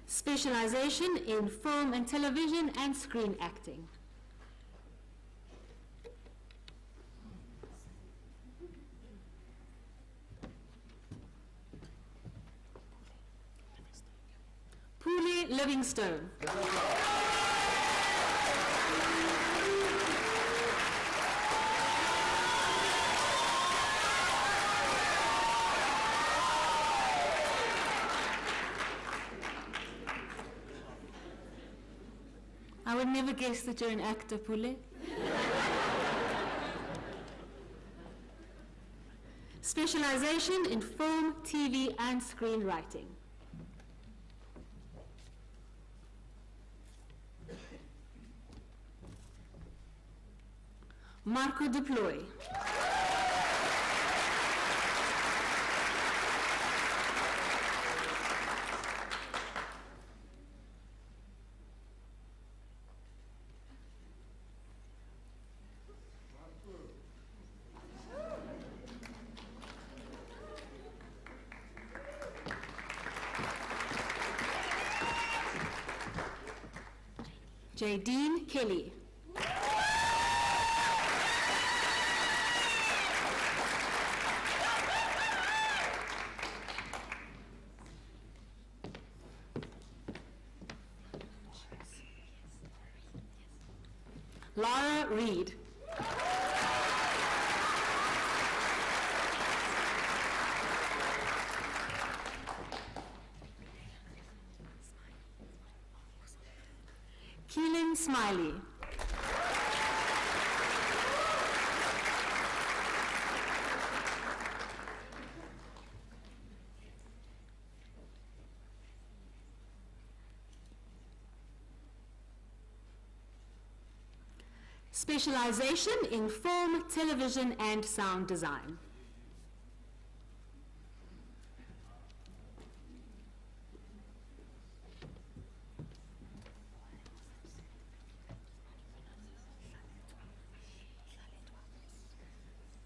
Specialization in film and television and screen acting. Pule Livingstone. I would never guess that you're an actor, Pule. Specialization in film, TV, and screenwriting. Marco Deploy. Jadine Kelly. Laura Reed. Keelan Smiley. Specialization in film, television, and sound design.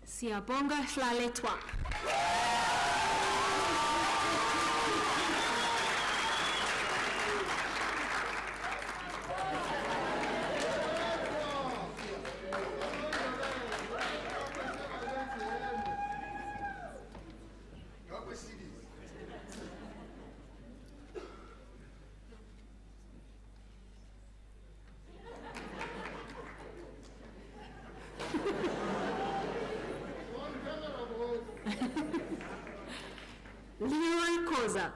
Siyabonga Hlaletwa. Leroy Koza.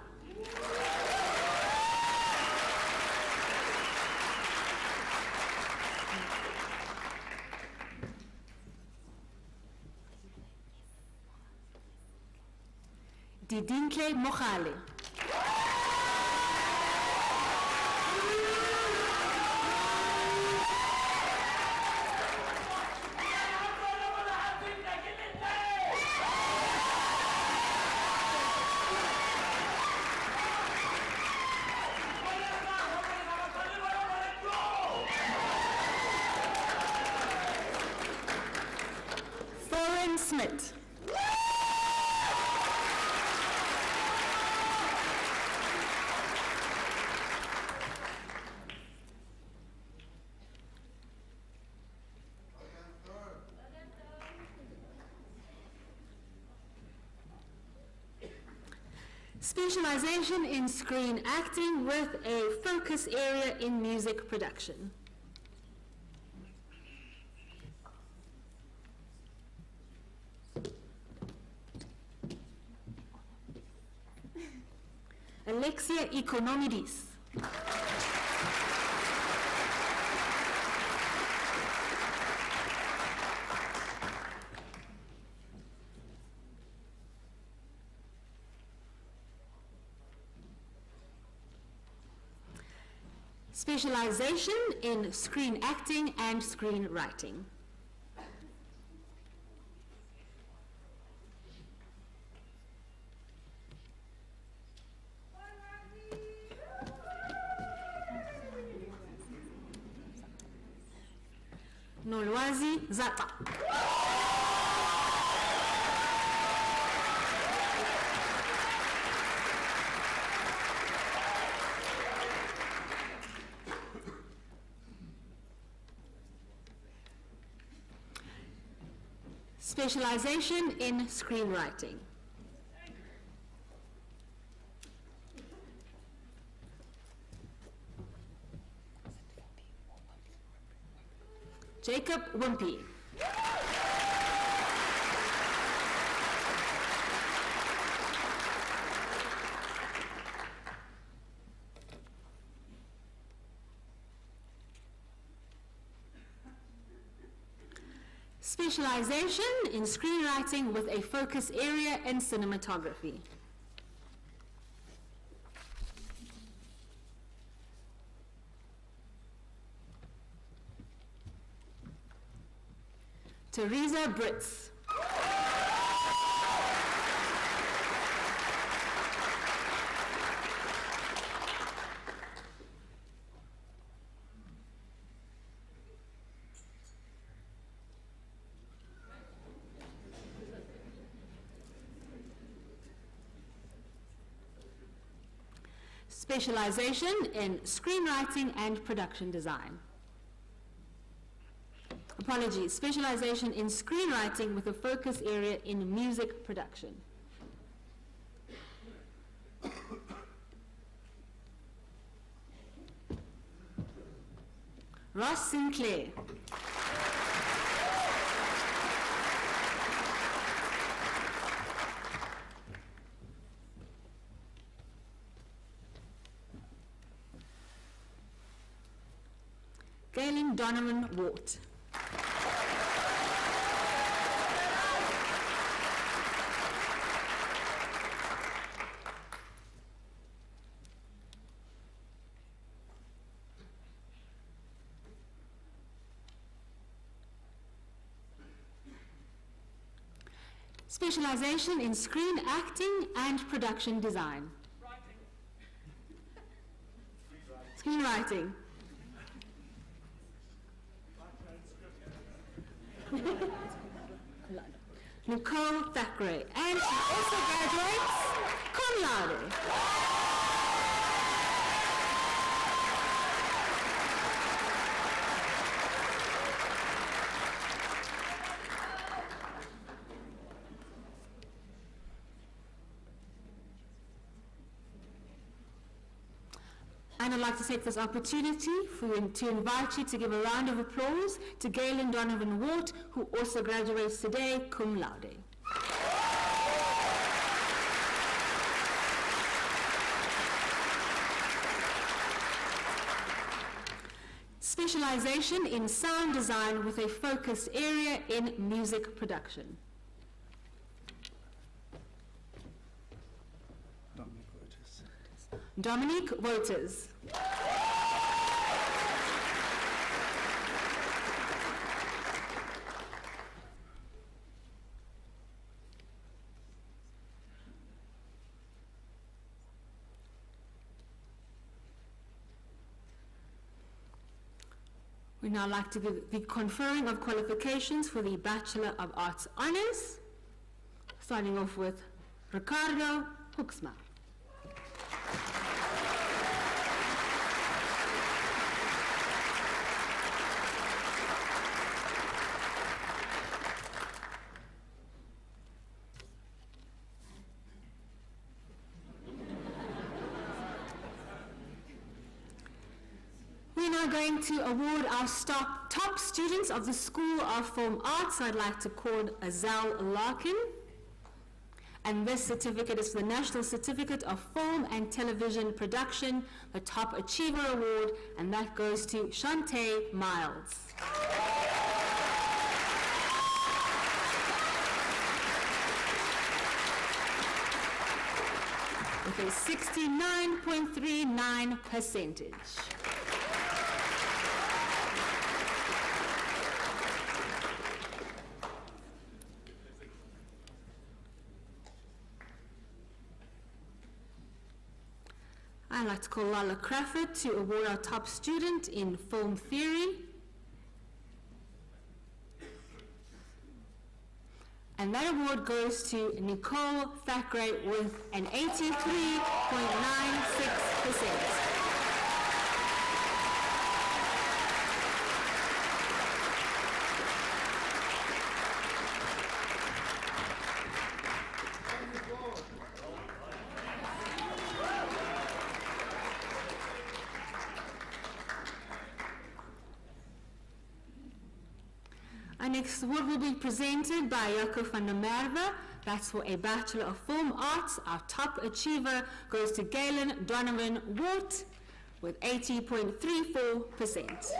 Didintle Mohale. Thorin Smith. Specialization in screen acting with a focus area in music production. Alexia Economidis. Specialization in screen acting and screenwriting. Nolwazi Zata. Specialization in screenwriting. . Jacob Wimpy. Specialization in screenwriting with a focus area in cinematography. Teresa Britz. Specialization in screenwriting and production design. Apologies, specialization in screenwriting with a focus area in music production. Ross Sinclair. Galen Donovan Wart. Specialization in screen acting and production design. Screenwriting. Nicole Thackeray, and she also graduates cum laude. And I'd like to take this opportunity to invite you to give a round of applause to Galen Donovan Wart, who also graduates today, cum laude. Specialization in sound design with a focus area in music production. Dominique Wouters. We'd now like to give the conferring of qualifications for the Bachelor of Arts Honours, starting off with Ricardo Hoeksma. We're now going to award our top students of the School of Film Arts. I'd like to call Azal Larkin. And this certificate is for the National Certificate of Film and Television Production, the Top Achiever Award, and that goes to Shantae Miles. With a 69.39 percentage. I'd like to call Lala Crawford to award our top student in film theory. And that award goes to Nicole Thackeray with an 83.96%. Our next award will be presented by Jaco van der Merwe. That's for a Bachelor of Film Arts. Our top achiever goes to Galen Donovan Wart with 80.34%.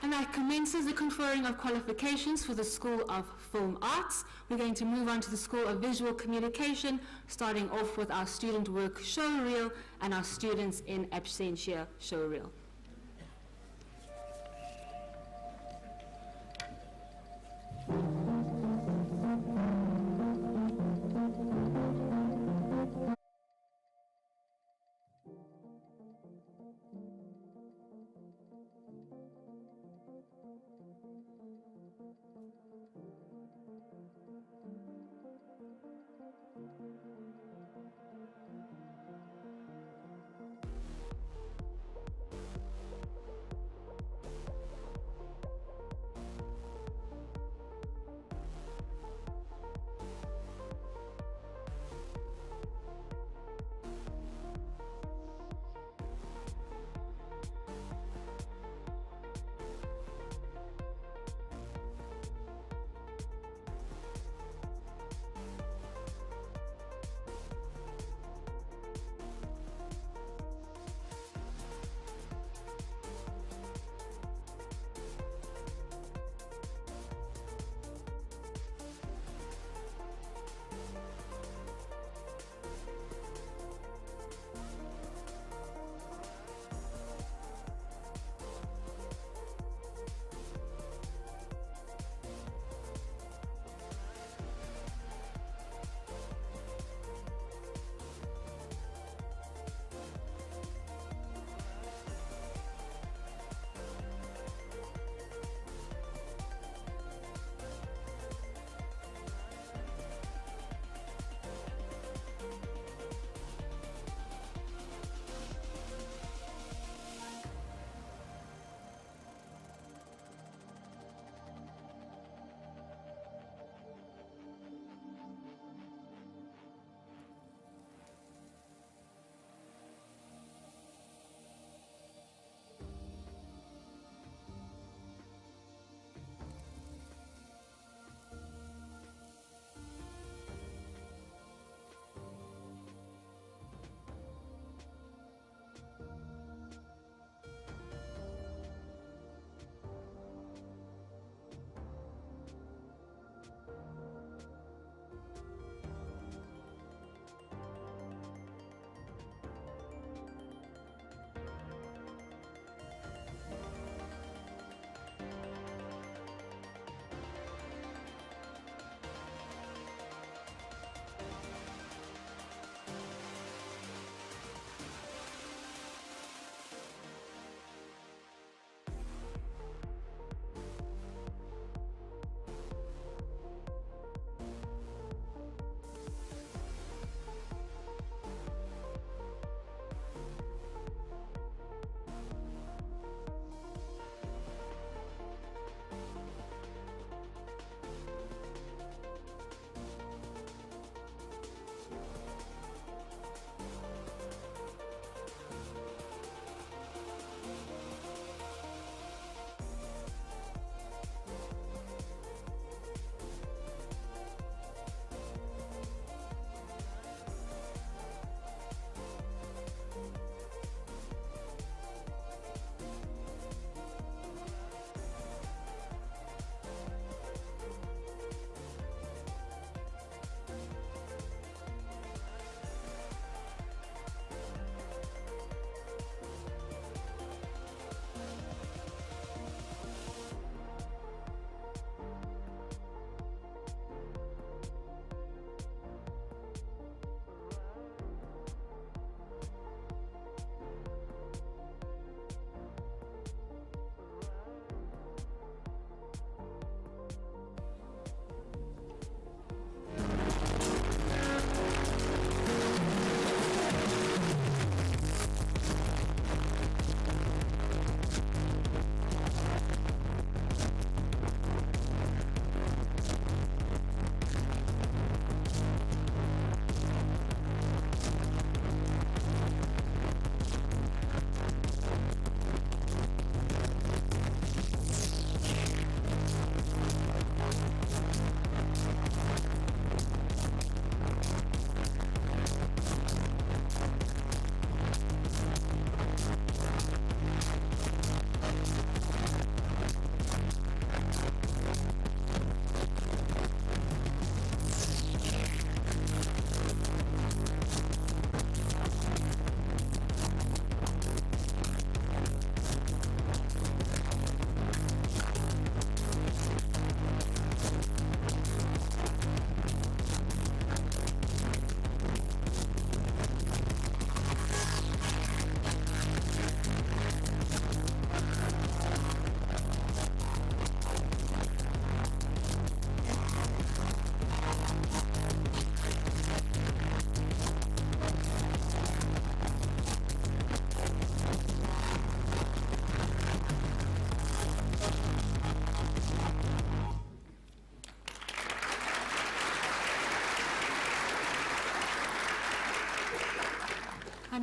And that commences the conferring of qualifications for the School of Film Arts. We're going to move on to the School of Visual Communication, starting off with our student work show reel and our students in absentia show reel.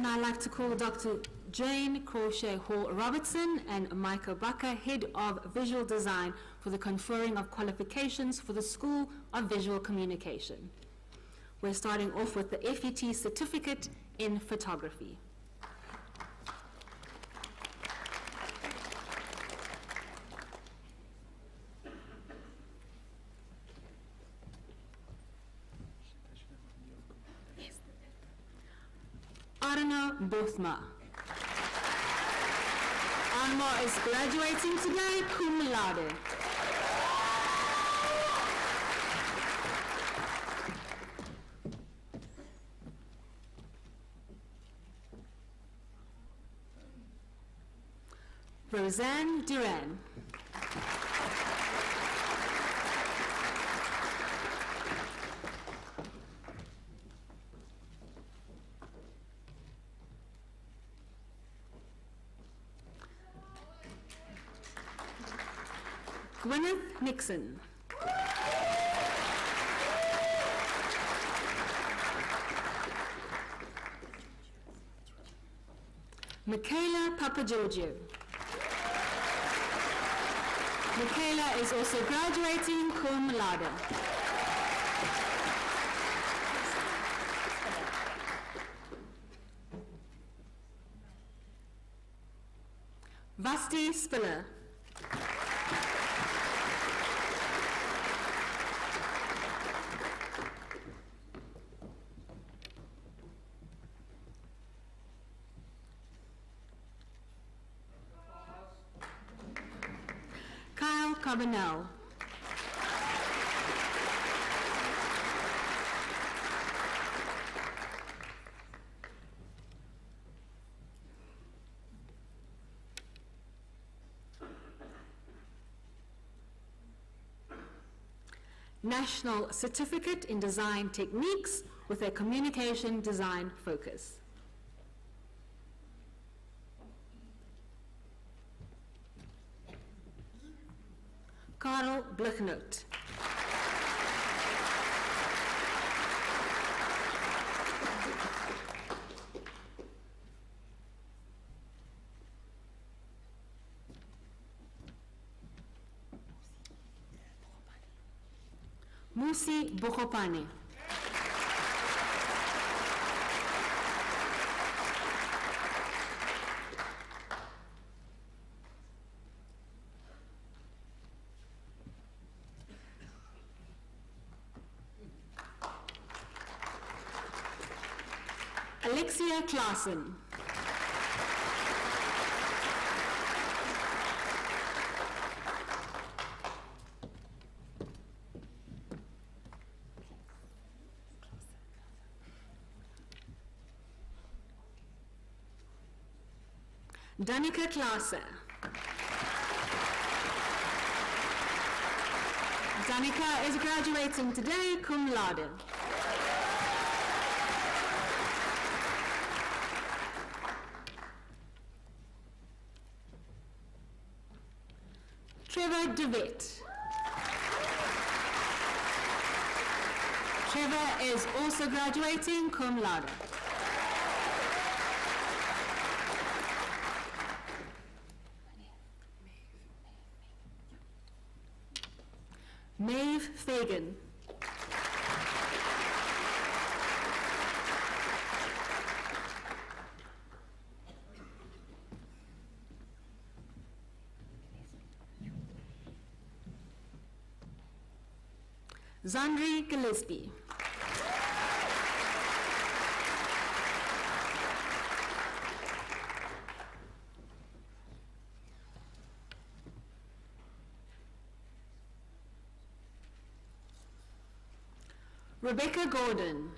now like to call Dr. Jane Crochet Hall Robertson and Micah Bucker, Head of Visual Design, for the conferring of qualifications for the School of Visual Communication. We're starting off with the FET Certificate in Photography. Arno Bothma. Arno is graduating today, cum laude. Roseanne Duran. Gwyneth Nixon. Michaela Papagiorgio. Michaela is also graduating cum laude. Vasti Spiller. Kyle Carbonell. National Certificate in Design Techniques with a Communication Design focus. Karel Blichnoot. Musi Bokopane. Alexia Klaassen. Danica Klaassen. Danica is graduating today, cum laude. Trevor DeWitt. Trevor is also graduating cum laude. Maeve Fagan. Zandri Gillespie. Rebecca Gordon.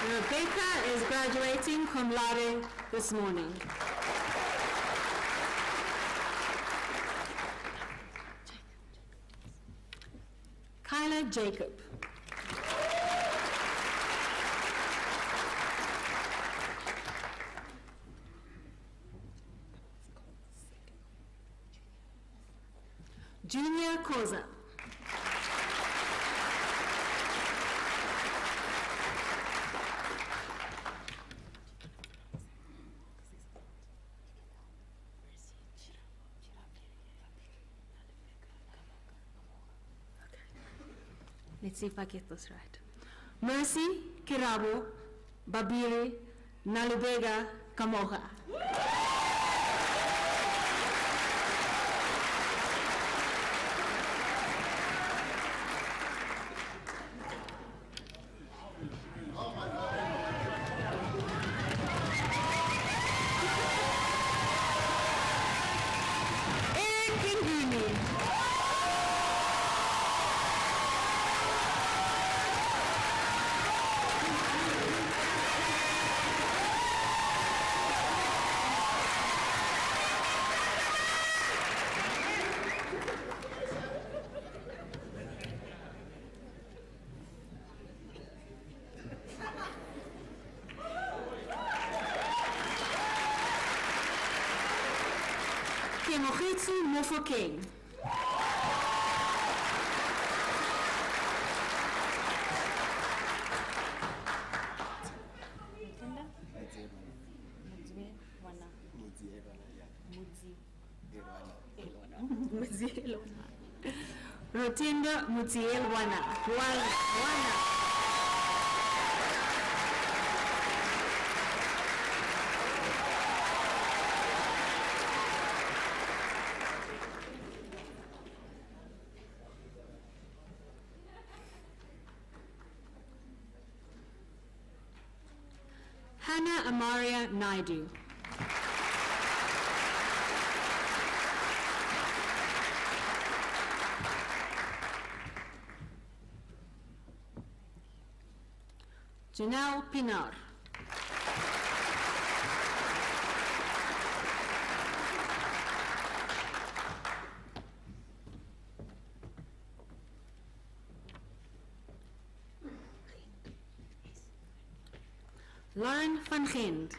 Rebecca is graduating cum laude this morning. Kyla Jacob. Junior Koza. Let's see if I get this right. Mercy Kirabo Babiri Nalubega Kamoga. Kemogitsu Mofokeng. Rotinda Mutiel Wana. Wana. Hannah Amaria Naidu. Janelle Pinar. Lauren van Gent.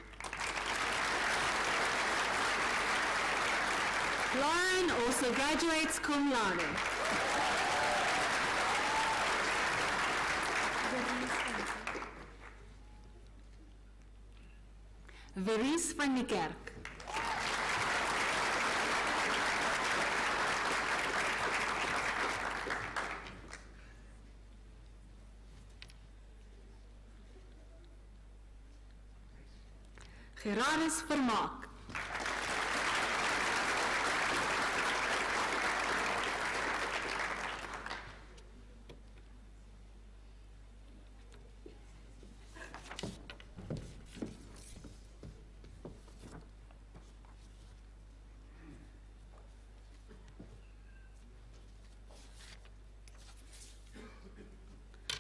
Lauren also graduates cum laude. Veries van die Kerk. Gerardus Vermaak.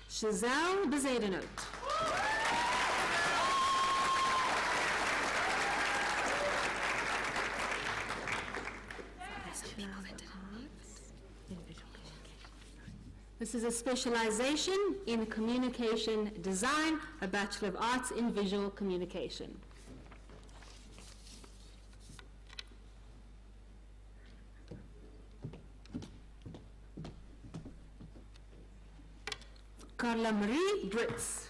Giselle Bezuidenhout. This is a specialization in communication design, a Bachelor of Arts in Visual Communication. Carla Marie Brits.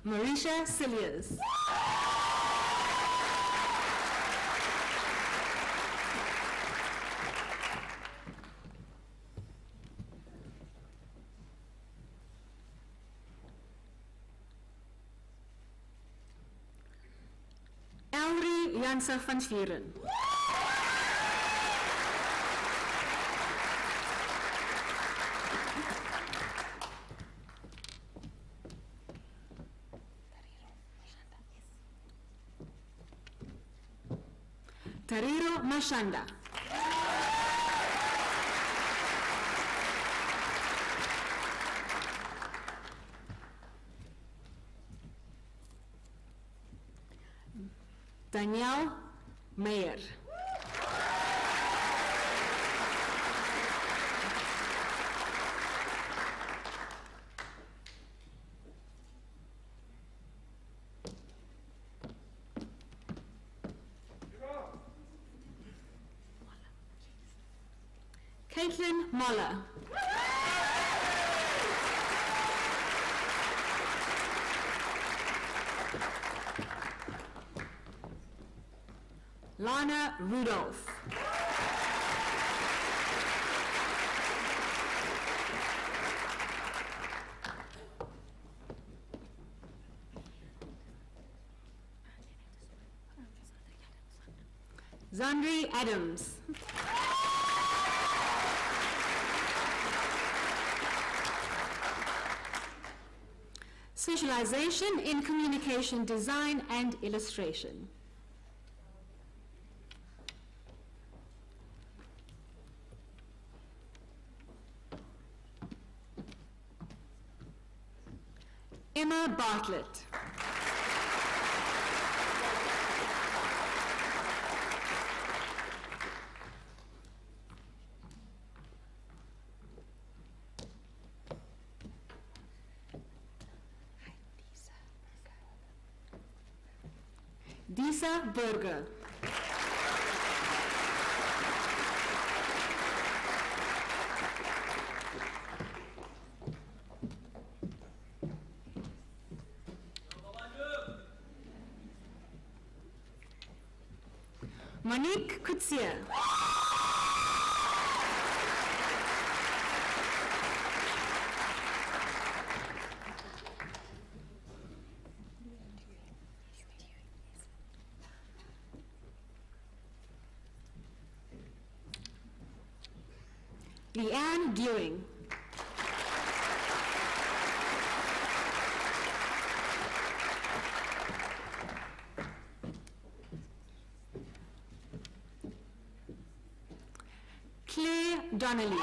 Marisha Cilliers. Elrie Janse van Vieren. Tariro Mashanda. Danielle Meyer. Caitlin Moller. Lana Rudolph. Zandri Adams. Specialization in communication design and illustration. Emma Bartlett. Disa Berger. Monique Kutsia. Leanne Dewing. Claire Donnelly.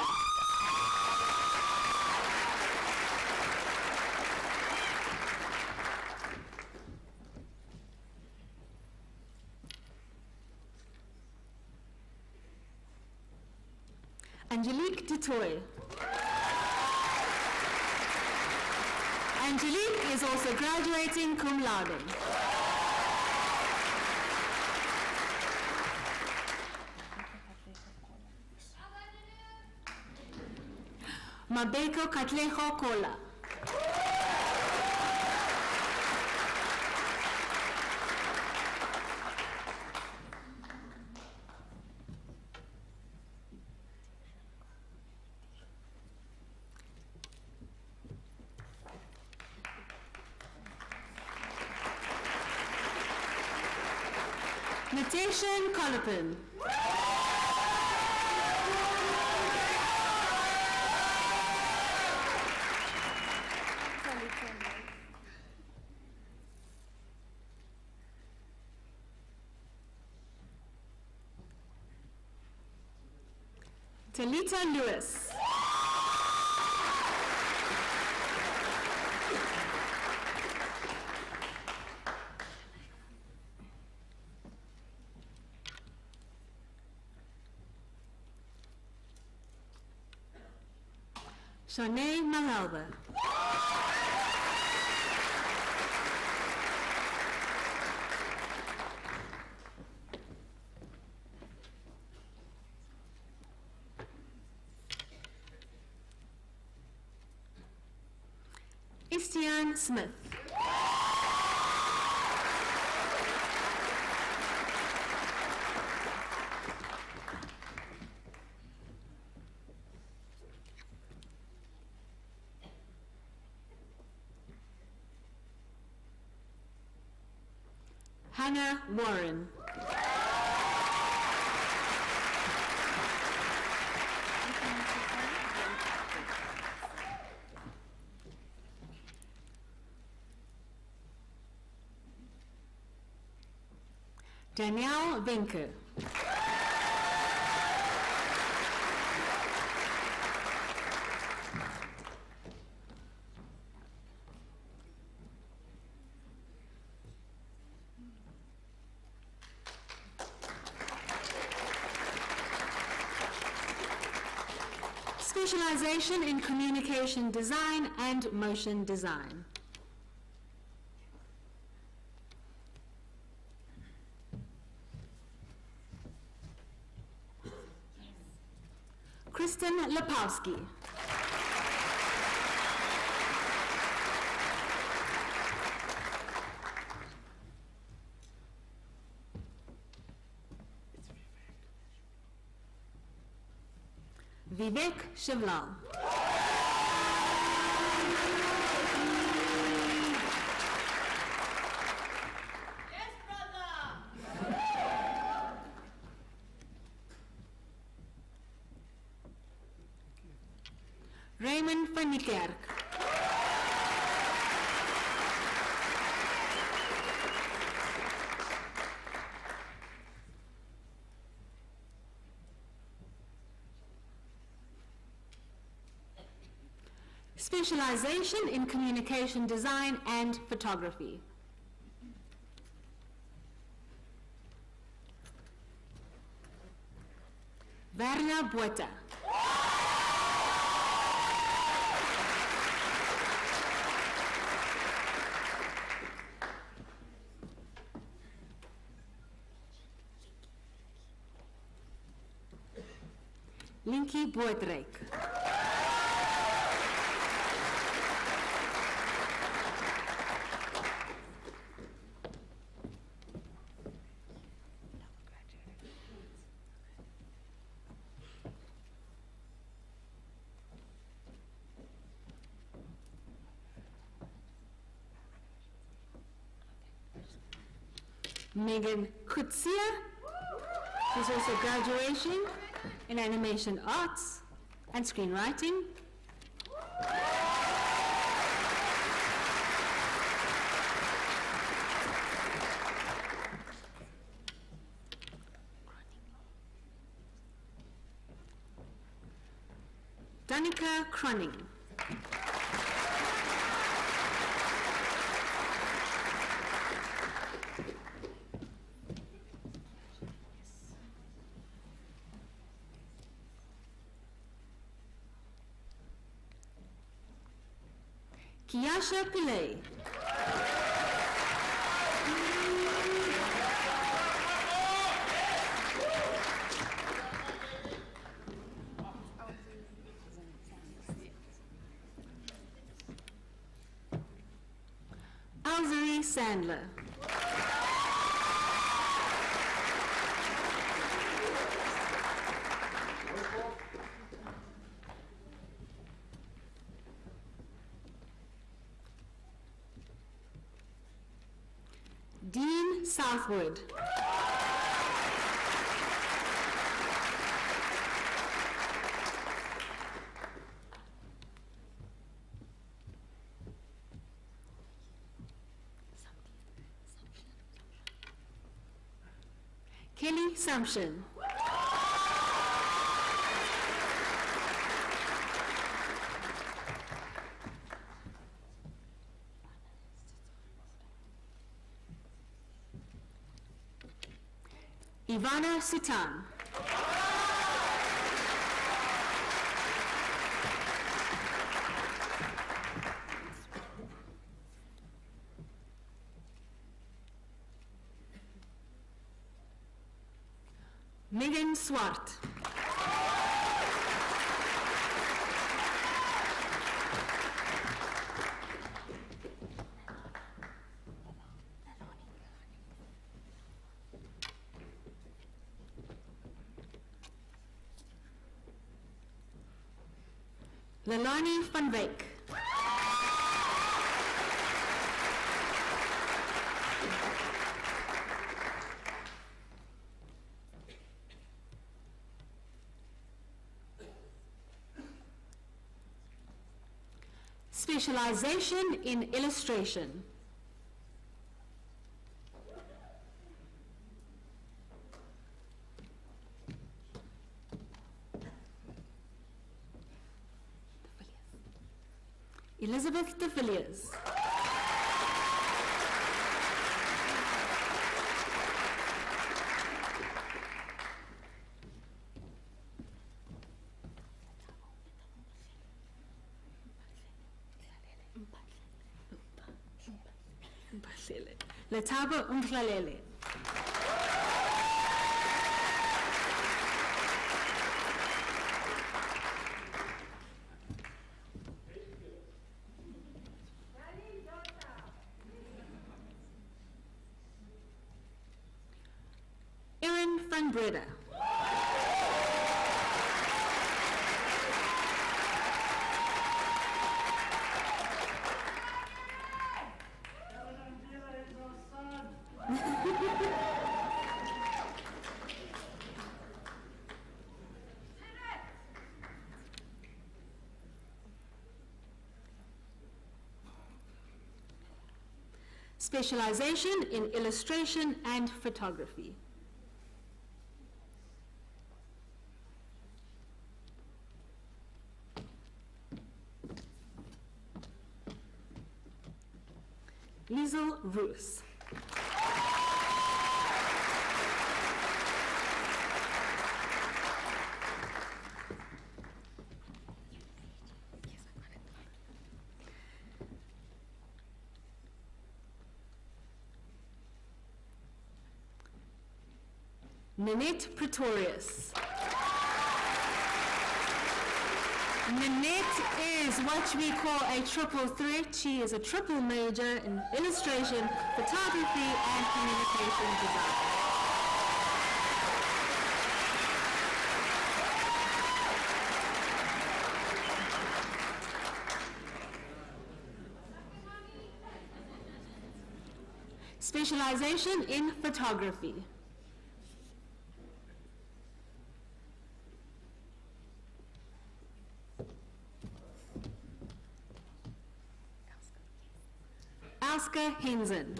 Angelique Dutoy. Angelique is also graduating cum laude. Mabeko Katleho Kola. Natation Colopin. Talita Lewis. Shanae Malalba. Istian Smith. Hannah Warren. Danielle Winker. Specialization in communication design and motion design. Kristen Lepowski. Vivek Shivlal. Raymond van die Kerk. Specialization in communication design and photography. Verna Botha. Linky Boydrijk. Megan Kutsia, who's also graduating in animation arts and screenwriting. Danica Cronning. Kiasha Pillay. Alzari Sandler. Dean Southwood. Kelly Sumption. Ivana Sitan. Megan Swart. Lelani van Wyk. Specialization in illustration. Elizabeth de Villiers. Letabo Umhlalele. Breda. Specialization in illustration and photography. Liesel Roos. Nanette Pretorius. Nanette is what we call a triple threat. She is a triple major in illustration, photography, and communication design. Specialization in photography. Oscar Hensen.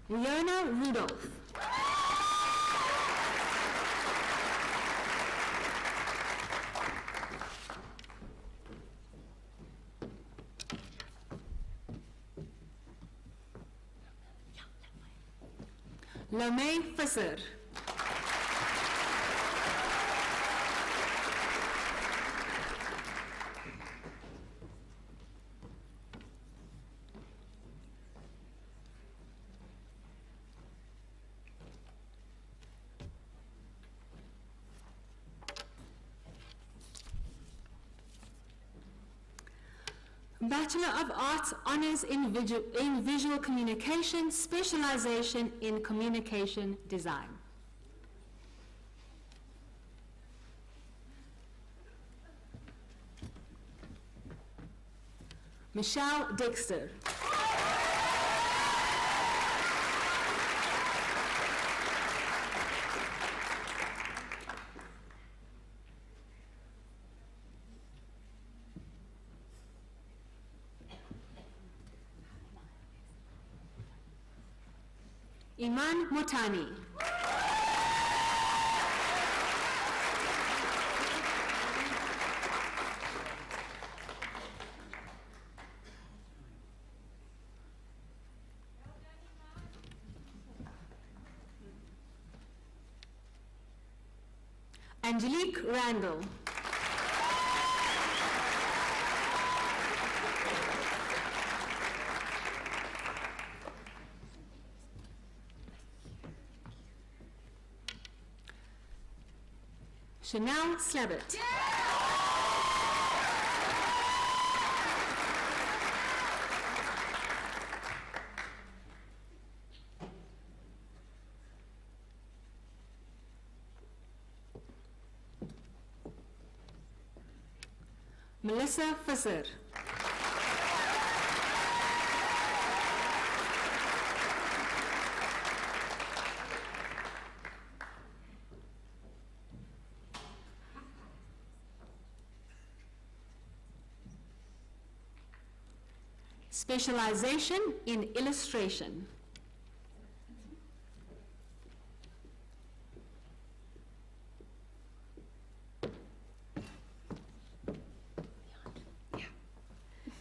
Leona Rudolph. Lamay Visser. Bachelor of Arts Honors in Visual Communication, specialization in communication design. Michelle Dexter. Iman Motani. Angelique Randall. Chanel Slabbert. Melissa Visser. Specialization in illustration.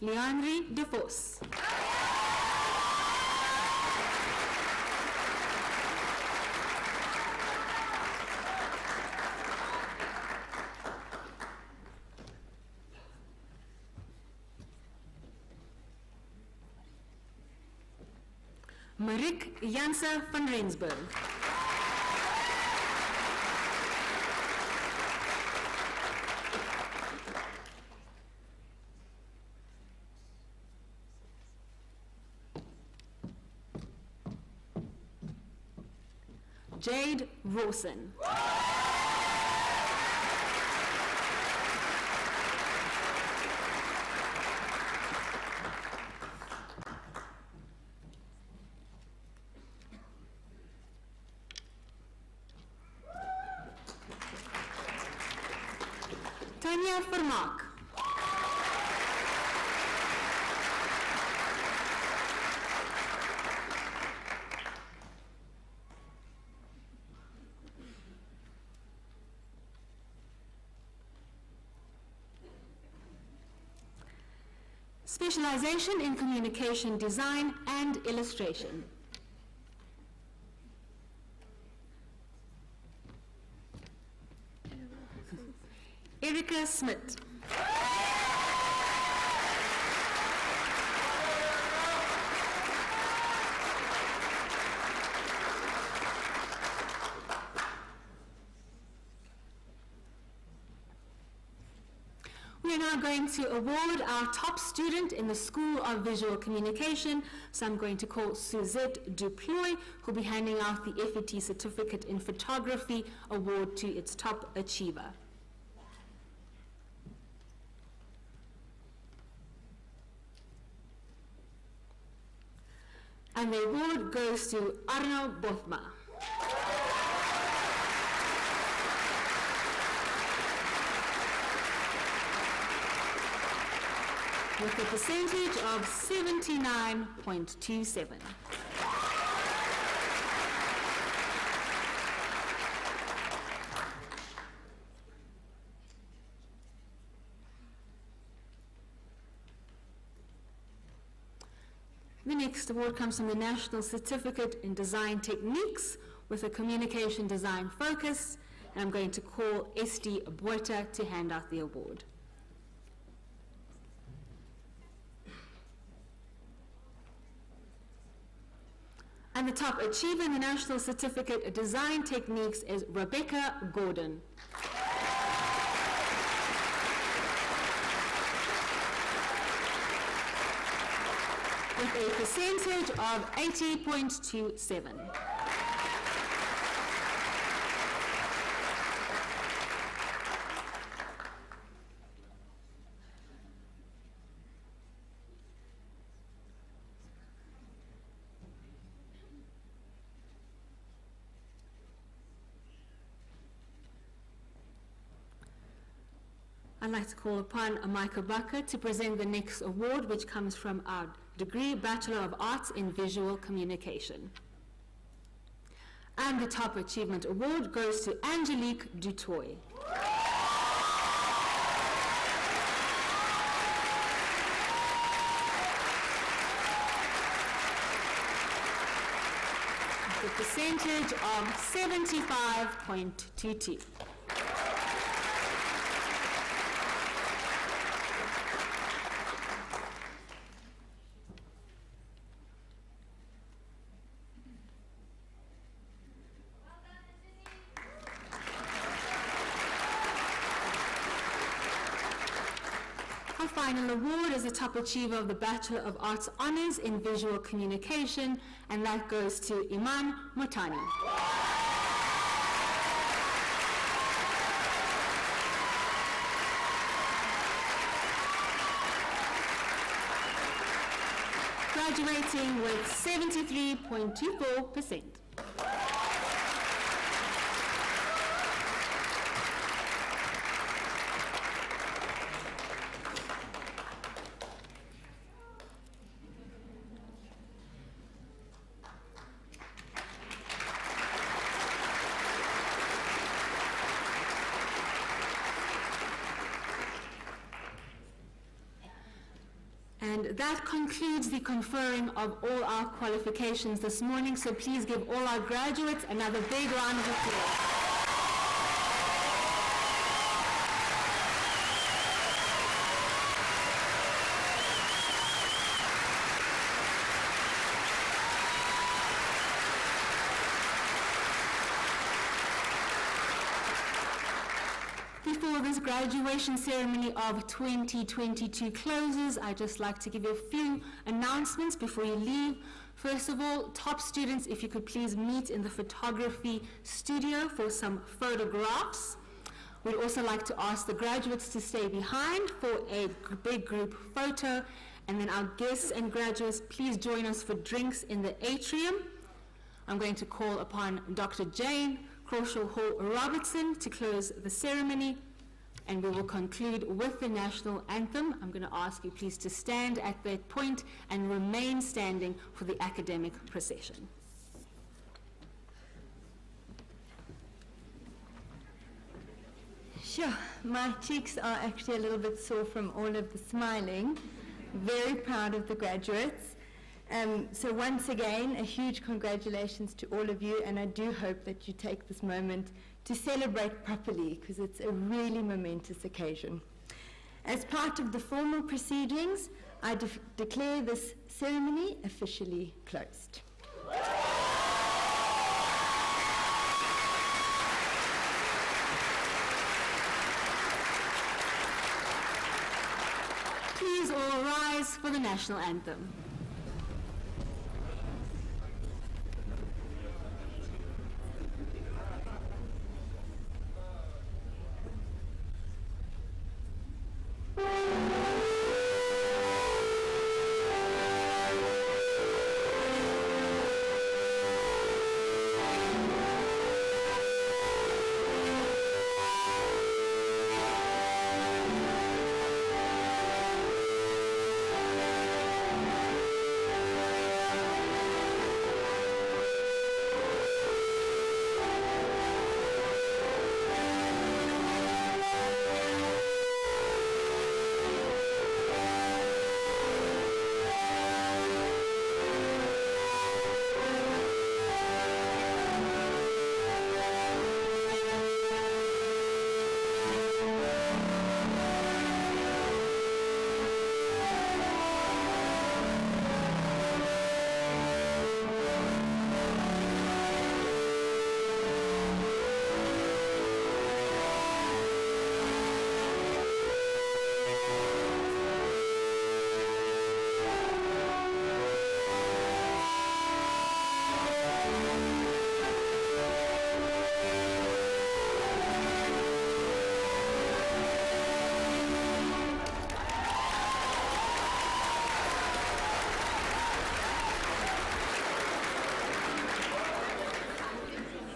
Leandri De Vos. Marik Janse van Rensburg. Jade Rawson. Tanya Vermaak. Specialization in communication design and illustration. Erika Smith. We are now going to award our top student in the School of Visual Communication. So I'm going to call Suzette Duploy, who'll be handing out the FET Certificate in Photography Award to its top achiever. And the award goes to Arno Bothma. With a percentage of 79.27. The next award comes from the National Certificate in Design Techniques with a communication design focus, and I'm going to call Esti Botha to hand out the award. And the top achiever in the National Certificate in Design Techniques is Rebecca Gordon. With a percentage of 80.27. I'd like to call upon Amika Bakker to present the next award, which comes from our degree Bachelor of Arts in Visual Communication. And the Top Achievement Award goes to Angelique Dutoy. The percentage of 75.22. Our final award is the top achiever of the Bachelor of Arts Honours in Visual Communication, and that goes to Iman Motani. Graduating with 73.24%. And that concludes the conferring of all our qualifications this morning, so please give all our graduates another big round of applause. Before this graduation ceremony of 2022 closes, I'd just like to give you a few announcements before you leave. First of all, top students, if you could please meet in the photography studio for some photographs. We'd also like to ask the graduates to stay behind for a big group photo. And then our guests and graduates, please join us for drinks in the atrium. I'm going to call upon Dr. Jane Crawshaw Hall Robertson to close the ceremony, and we will conclude with the national anthem. I'm going to ask you please to stand at that point and remain standing for the academic procession. Sure, my cheeks are actually a little bit sore from all of the smiling. Very proud of the graduates. So once again, a huge congratulations to all of you, and I do hope that you take this moment to celebrate properly, because it's a really momentous occasion. As part of the formal proceedings, I declare this ceremony officially closed. Please all rise for the national anthem.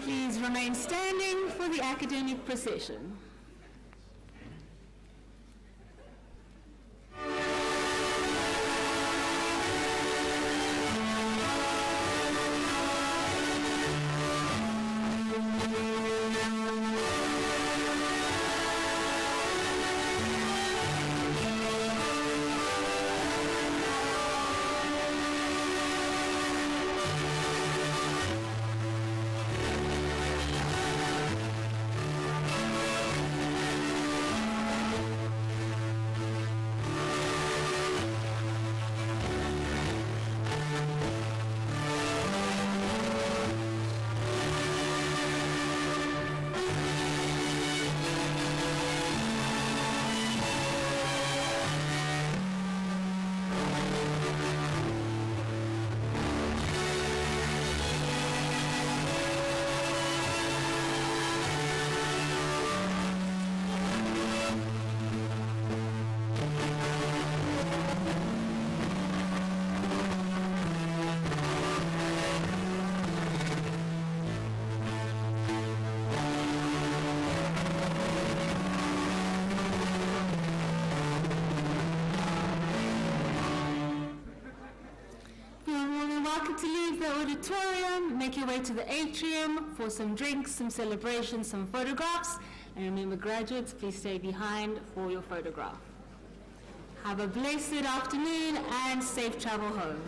Please remain standing for the academic procession. Welcome to leave the auditorium, make your way to the atrium for some drinks, some celebrations, some photographs, and remember graduates, please stay behind for your photograph. Have a blessed afternoon and safe travel home.